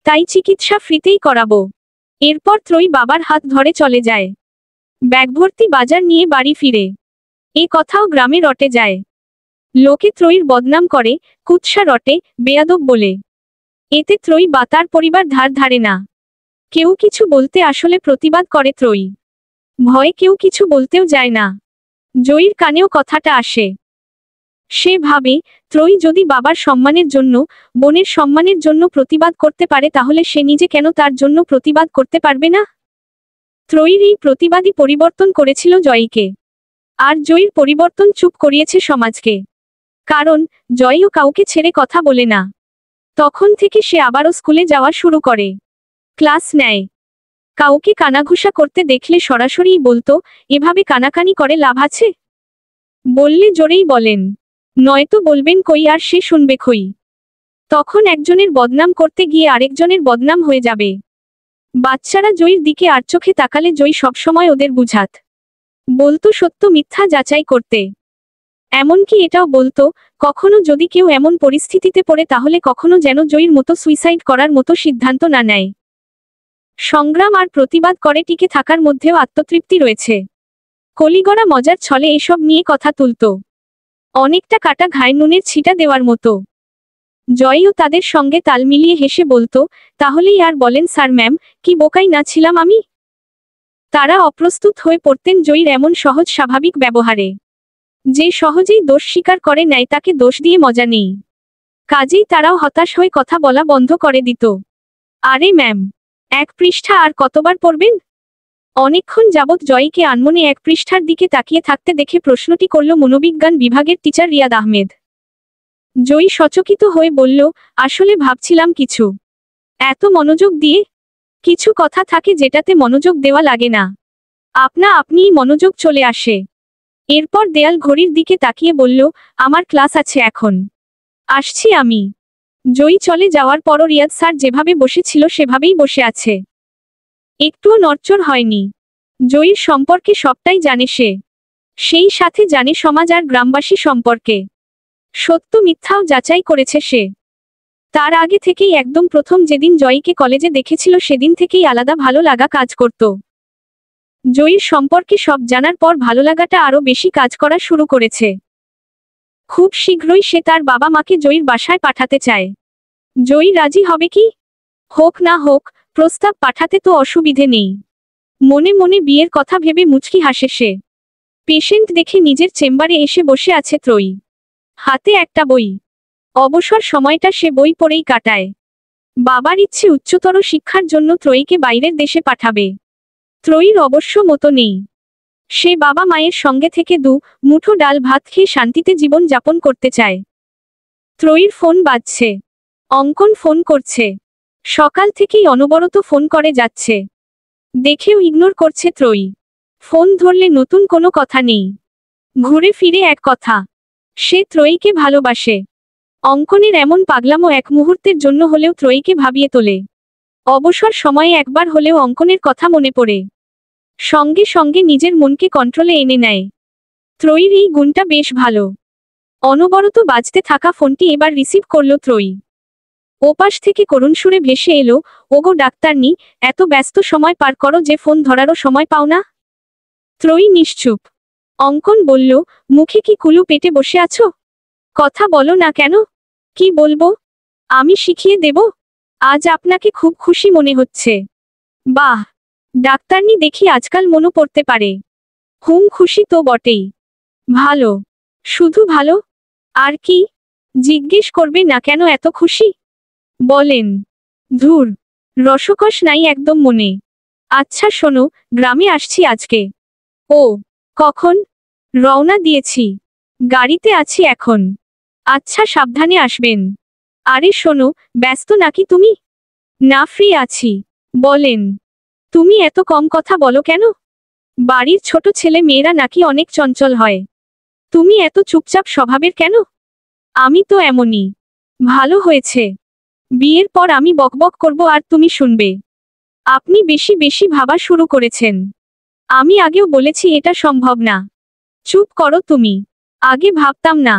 তাই চিকিৎসা ফ্রিতেই করাবো। এরপর ত্রয়ী বাবার হাত ধরে চলে যায়। ব্যাগ ভর্তি বাজার নিয়ে বাড়ি ফিরে। এ কথাও গ্রামে রটে যায়। লোকে ত্রয়ীর বদনাম করে, কুৎসা রটে, বেয়াদব বলে। এতে ত্রয়ী বা তার পরিবার ধার ধারে না। কেউ কিছু বলতে আসলে প্রতিবাদ করে ত্রয়ী। ভয়ে কেউ কিছু বলতেও যায় না। জয়ীর কানেও কথাটা আসে। সে ভাবে, ত্রয়ী যদি বাবার সম্মানের জন্য, বোনের সম্মানের জন্য প্রতিবাদ করতে পারে তাহলে সে নিজে কেন তার জন্য প্রতিবাদ করতে পারবে না? ত্রয়ীর এই প্রতিবাদী পরিবর্তন করেছিল জয়ীকে। আর জয়ীর পরিবর্তন চুপ করিয়েছে সমাজকে। কারণ জয়ীও কাউকে ছেড়ে কথা বলে না। তখন থেকে সে আবারও স্কুলে যাওয়া শুরু করে। ক্লাস নেয়। কাউকে কানাঘুষা করতে দেখলে সরাসরিই বলতো, এভাবে কানাকানি করে লাভ আছে? বললে জোরেই বলেন, নয়তো বলবেন কই আর সে শুনবে কই। তখন একজনের বদনাম করতে গিয়ে আরেকজনের বদনাম হয়ে যাবে। বাচ্চারা জয়ীর দিকে আর চোখে তাকালে জয়ী সবসময় ওদের বুঝাত। বলতো সত্য মিথ্যা যাচাই করতে। এমনকি এটাও বলতো, কখনো যদি কেউ এমন পরিস্থিতিতে পড়ে তাহলে কখনো যেন জয়ীর মতো সুইসাইড করার মতো সিদ্ধান্ত না নেয়। সংগ্রাম আর প্রতিবাদ করে টিকে থাকার মধ্যেও আত্মতৃপ্তি রয়েছে। কলিগড়া মজার ছলে এসব নিয়ে কথা তুলত। অনেকটা কাটা ঘায়ে নুনের ছিটা দেওয়ার মতো। জয়ীও তাদের সঙ্গে তাল মিলিয়ে হেসে বলতো, তাহলেই আর বলেন স্যার ম্যাম, কি বোকাই না ছিলাম আমি। তারা অপ্রস্তুত হয়ে পড়তেন জয়ীর এমন সহজ স্বাভাবিক ব্যবহারে। যে সহজেই দোষ স্বীকার করে নেয় তাকে দোষ দিয়ে মজা নেই। কাজেই তারাও হতাশ হয়ে কথা বলা বন্ধ করে দিত। আরে ম্যাম, 1 পৃষ্ঠা আর কতবার পড়বেন? অনেকক্ষণ যাবৎ জয়ীকে আনমনে 1 পৃষ্ঠার দিকে তাকিয়ে থাকতে দেখে প্রশ্নটি করল মনোবিজ্ঞান বিভাগের টিচার রিয়াদ আহমেদ। জয়ী সচকিত হয়ে বলল, আসলে ভাবছিলাম কিছু। এত মনোযোগ দিয়ে? কিছু কথা থাকে যেটাতে মনোযোগ দেওয়া লাগে না, আপনা আপনিই মনোযোগ চলে আসে। এরপর দেয়াল ঘড়ির দিকে তাকিয়ে বলল, আমার ক্লাস আছে এখন, আসছি আমি। জয়ী চলে যাওয়ার পরও রিয়াদ স্যার যেভাবে বসেছিল সেভাবেই বসে আছে। একটুও নড়চড় হয়নি। জয়ীর সম্পর্কে সবটাই জানে সে। সেই সাথে জানে সমাজ আর গ্রামবাসী সম্পর্কে। সত্য মিথ্যাও যাচাই করেছে সে। তার আগে থেকেই একদম প্রথম যেদিন জয়ীকে কলেজে দেখেছিল সেদিন থেকেই আলাদা ভালো লাগা কাজ করত। জয়ীর সম্পর্কে সব জানার পর ভালো লাগাটা আরো বেশি কাজ করা শুরু করেছে। খুব শীঘ্রই সে তার বাবা মাকে জয়ীর বাসায় পাঠাতে চায়। জয়ী রাজি হবে কি? হোক না হোক, প্রস্তাব পাঠাতে তো অসুবিধে নেই। মনে মনে বিয়ের কথা ভেবে মুচকি হাসে সে। পেশেন্ট দেখে নিজের চেম্বারে এসে বসে আছে ত্রয়ী। হাতে একটা বই। অবসর সময়টা সে বই পড়েই কাটায়। বাবার ইচ্ছে উচ্চতর শিক্ষার জন্য ত্রয়ীকে বাইরের দেশে পাঠাবে। ত্রয়ীর অবশ্য মতো নেই। সে বাবা মায়ের সঙ্গে থেকে 2 মুঠো ডাল ভাত খেয়ে শান্তিতে জীবন যাপন করতে চায়। ত্রয়ীর ফোন বাজছে। অঙ্কন ফোন করছে। সকাল থেকেই অনবরত ফোন করে যাচ্ছে। দেখেও ইগনোর করছে ত্রয়ী। ফোন ধরলে নতুন কোনো কথা নেই। ঘুরে ফিরে এক কথা, সে ত্রয়ীকে ভালোবাসে। অঙ্কনের এমন পাগলামো এক মুহূর্তের জন্য হলেও ত্রয়ীকে ভাবিয়ে তোলে। অবসর সময়ে একবার হলেও অঙ্কনের কথা মনে পড়ে। সঙ্গে সঙ্গে নিজের মনকে কন্ট্রোলে এনে নেয়। ত্রয়ীর এই গুণটা বেশ ভালো। অনবরত বাজতে থাকা ফোনটি এবার রিসিভ করল ত্রয়ী। ওপাশ থেকে করুণ সুরে ভেসে এলো, ওগো ডাক্তারনি, এত ব্যস্ত সময় পার করো যে ফোন ধরারও সময় পাও না। ত্রয়ী নিশ্চুপ। অঙ্কন বলল, মুখে কি কুলু পেটে বসে আছো? কথা বলো না কেন? কি বলবো? আমি শিখিয়ে দেব। আজ আপনাকে খুব খুশি মনে হচ্ছে। বাহ, ডাক্তারনি দেখি আজকাল মনও পড়তে পারে। খুশি তো বটেই। ভালো। শুধু ভালো? আর কি? জিজ্ঞেস করবে না কেন এত খুশি? বলেন। ধুর, রসকস নাই একদম মনে। আচ্ছা শোনো, গ্রামে আসছি আজকে। ও, কখন? রওনা দিয়েছি। গাড়িতে আছি এখন। আচ্ছা সাবধানে আসবেন। আরে শোনো, ব্যস্ত নাকি তুমি? না, ফ্রি আছি। বলেন। তুমি এত কম কথা বলো কেন? বাড়ির ছোট ছেলে মেয়েরা নাকি অনেক চঞ্চল হয়। তুমি এত চুপচাপ স্বভাবের কেন? আমি তো এমনই। ভালো হয়েছে। বিয়ের পর আমি বকবক করব আর তুমি শুনবে। আপনি বেশি বেশি ভাবা শুরু করেছেন। আমি আগেও বলেছি এটা সম্ভব না। চুপ করো তুমি। আগে ভাবতাম না,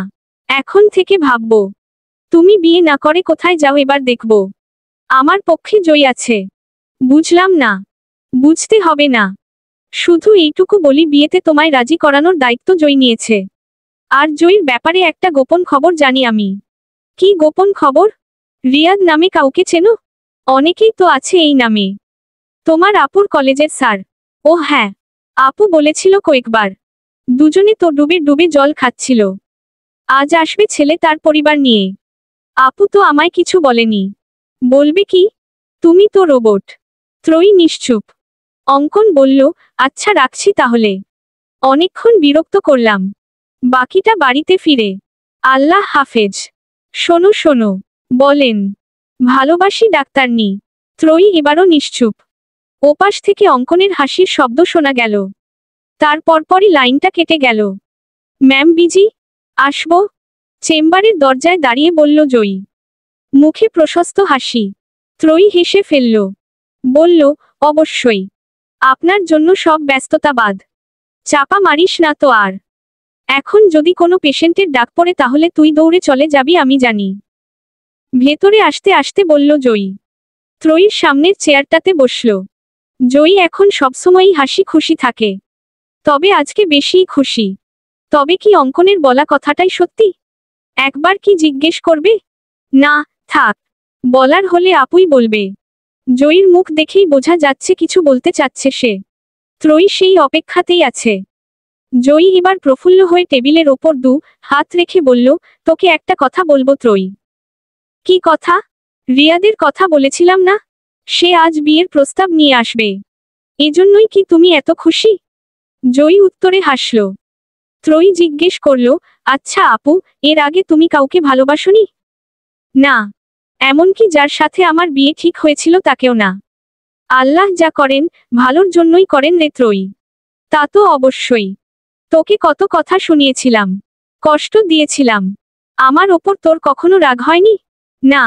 এখন থেকে ভাববো। তুমি বিয়ে না করে কোথায় যাও এবার দেখব। আমার পক্ষে জয়ী আছে। বুঝলাম না। বুঝতে হবে না, শুধু এইটুকু বলি, বিয়েতে তোমায় রাজি করানোর দায়িত্ব জয়ী নিয়েছে। আর জয়ীর ব্যাপারে একটা গোপন খবর জানি আমি। কি গোপন খবর? রিয়াদ নামে কাউকে চেনো? অনেকেই তো আছে এই নামে। তোমার আপুর কলেজের স্যার। ও হ্যাঁ, আপু বলেছিল কয়েকবার। দুজনে তো ডুবে ডুবে জল খাচ্ছিল। আজ আসবে ছেলে তার পরিবার নিয়ে। আপু তো আমায় কিছু বলেনি। বলবে কি? তুমি তো রোবট। ত্রয়ী নিশ্চুপ। অঙ্কন বলল, আচ্ছা রাখছি তাহলে। অনেকক্ষণ বিরক্ত করলাম। বাকিটা বাড়িতে ফিরে। আল্লাহ হাফেজ। শোনো শোনো, বলেন। ভালোবাসি ডাক্তারনি। ত্রয়ী এবারও নিশ্চুপ। ওপাশ থেকে অঙ্কনের হাসির শব্দ শোনা গেল। তার পরপরই লাইনটা কেটে গেল। Ma'am busy? আসবো? চেম্বারের দরজায় দাঁড়িয়ে বলল জয়ী। মুখে প্রশস্ত হাসি। ত্রয়ী হেসে ফেলল। বলল, অবশ্যই। আপনার জন্য সব ব্যস্ততা বাদ। চাপা মারিস না তো আর। এখন যদি কোনো পেশেন্টের ডাক পড়ে তাহলে তুই দৌড়ে চলে যাবি আমি জানি। ভেতরে আসতে আসতে বলল জয়ী। ত্রয়ীর সামনের চেয়ারটাতে বসল। জয়ী এখন সবসময়ই হাসি খুশি থাকে, তবে আজকে বেশিই খুশি। তবে কি অঙ্কনের বলা কথাটাই সত্যি? একবার কি জিজ্ঞেস করবে? না, থাক। বলার হলে আপুই বলবে। জয়ীর মুখ দেখেই বোঝা যাচ্ছে কিছু বলতে চাচ্ছে সে। ত্রয়ী সেই অপেক্ষাতেই আছে। জয়ী এবার প্রফুল্ল হয়ে টেবিলের ওপর হাত রেখে বলল, তোকে একটা কথা বলবো ত্রয়ী। কি কথা? রিয়াদের কথা বলেছিলাম না, সে আজ বিয়ের প্রস্তাব নিয়ে আসবে। এজন্যই কি তুমি এত খুশি? জয়ী উত্তরে হাসল। ত্রয়ী জিজ্ঞেস করল, আচ্ছা আপু, এর আগে তুমি কাউকে ভালোবাসোনি? না, এমনকি যার সাথে আমার বিয়ে ঠিক হয়েছিল তাকেও না। আল্লাহ যা করেন ভালোর জন্যই করেন রে ত্রয়ী। তা তো অবশ্যই। তোকে কত কথা শুনিয়েছিলাম, কষ্ট দিয়েছিলাম। আমার ওপর তোর কখনো রাগ হয়নি? না,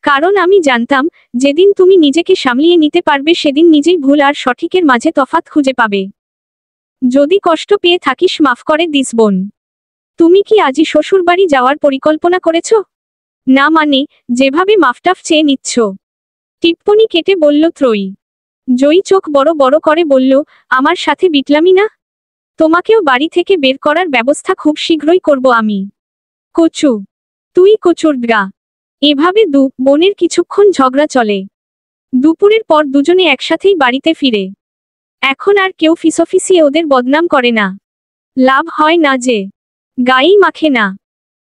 কারণ আমি জানতাম যেদিন তুমি নিজেকে সামলিয়ে নিতে পারবে সেদিন নিজেই ভুল আর সঠিকের মাঝে তফাৎ খুঁজে পাবে। যদি কষ্ট পেয়ে থাকিস মাফ করে দিস বোন। তুমি কি আজই শ্বশুরবাড়ি যাওয়ার পরিকল্পনা করেছ? না মানে, যেভাবে মাফটাফ চেয়ে নিচ্ছ। টিপ্পনি কেটে বলল ত্রয়ী। জয়ী চোখ বড় বড় করে বলল, আমার সাথে বিটলামি না। তোমাকেও বাড়ি থেকে বের করার ব্যবস্থা খুব শীঘ্রই করব আমি। কচু। তুই কচুরডগা। এভাবে বোনের কিছুক্ষণ ঝগড়া চলে। দুপুরের পর দুজনে একসাথেই বাড়িতে ফিরে। এখন আর কেউ ফিসফিসিয়ে ওদের বদনাম করে না। লাভ হয় না যে, গায়েই মাখে না।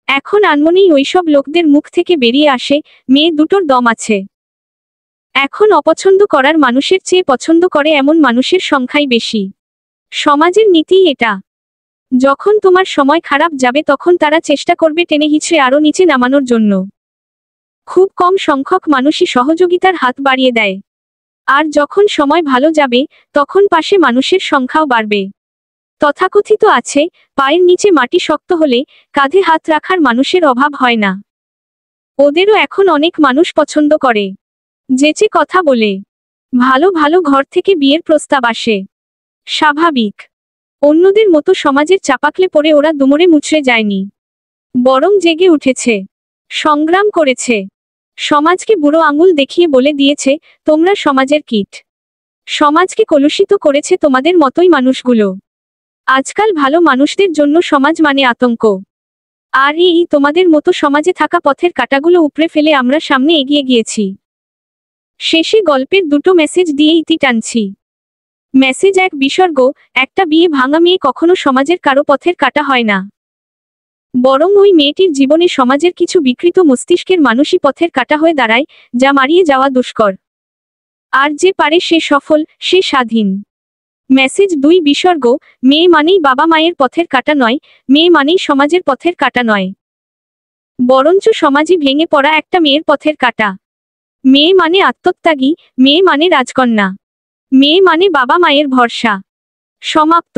এখন আনমনেই ওইসব লোকদের মুখ থেকে বেরিয়ে আসে, মেয়ে দুটোর দম আছে। এখন অপছন্দ করার মানুষের চেয়ে পছন্দ করে এমন মানুষের সংখ্যাই বেশি। সমাজের নীতিই এটা। যখন তোমার সময় খারাপ যাবে তখন তারা চেষ্টা করবে টেনে হিঁচড়ে আরো নিচে নামানোর জন্য। খুব কম সংখ্যক মানুষই সহযোগিতার হাত বাড়িয়ে দেয়। আর যখন সময় ভালো যাবে তখন পাশে মানুষের সংখ্যাও বাড়বে। তথাকথিত আছে, পায়ের নিচে মাটি শক্ত হলে কাঁধে হাত রাখার মানুষের অভাব হয় না। ওদেরও এখন অনেক মানুষ পছন্দ করে, যেচে কথা বলে। ভালো ভালো ঘর থেকে বিয়ের প্রস্তাব আসে। স্বাভাবিক। অন্যদের মতো সমাজের চাপাকলে পড়ে ওরা দুমড়ে মুচড়ে যায়নি, বরং জেগে উঠেছে, সংগ্রাম করেছে। সমাজকে বুড়ো আঙুল দেখিয়ে বলে দিয়েছে, তোমরা সমাজের কীট। সমাজকে কলুষিত করেছে তোমাদের মতোই মানুষগুলো। আজকাল ভালো মানুষদের জন্য সমাজ মানে আতঙ্ক। আর এই তোমাদের মতো সমাজে থাকা পথের কাঁটাগুলো উপড়ে ফেলে আমরা সামনে এগিয়ে গিয়েছি। শেষে গল্পের দুটো মেসেজ দিয়ে ইতি টানছি। মেসেজ এক, বিসর্গ, একটা বিয়ে ভাঙা মেয়ে কখনো সমাজের কারো পথের কাটা হয় না, বরং ওই মেয়েটির জীবনে সমাজের কিছু বিকৃত মস্তিষ্কের মানুষই পথের কাটা হয়ে দাঁড়ায়, যা মারিয়ে যাওয়া দুষ্কর। আর যে পারে সে সফল, সে স্বাধীন। মেসেজ 2, বিসর্গ, মেয়ে মানেই বাবা মায়ের পথের কাটা নয়, মেয়ে মানেই সমাজের পথের কাটা নয়, বরঞ্চ সমাজই ভেঙে পড়া একটা মেয়ের পথের কাটা। মেয়ে মানে আত্মত্যাগী, মেয়ে মানে রাজকন্যা, মেয়ে মানে বাবা মায়ের ভরসা। সমাপ্ত।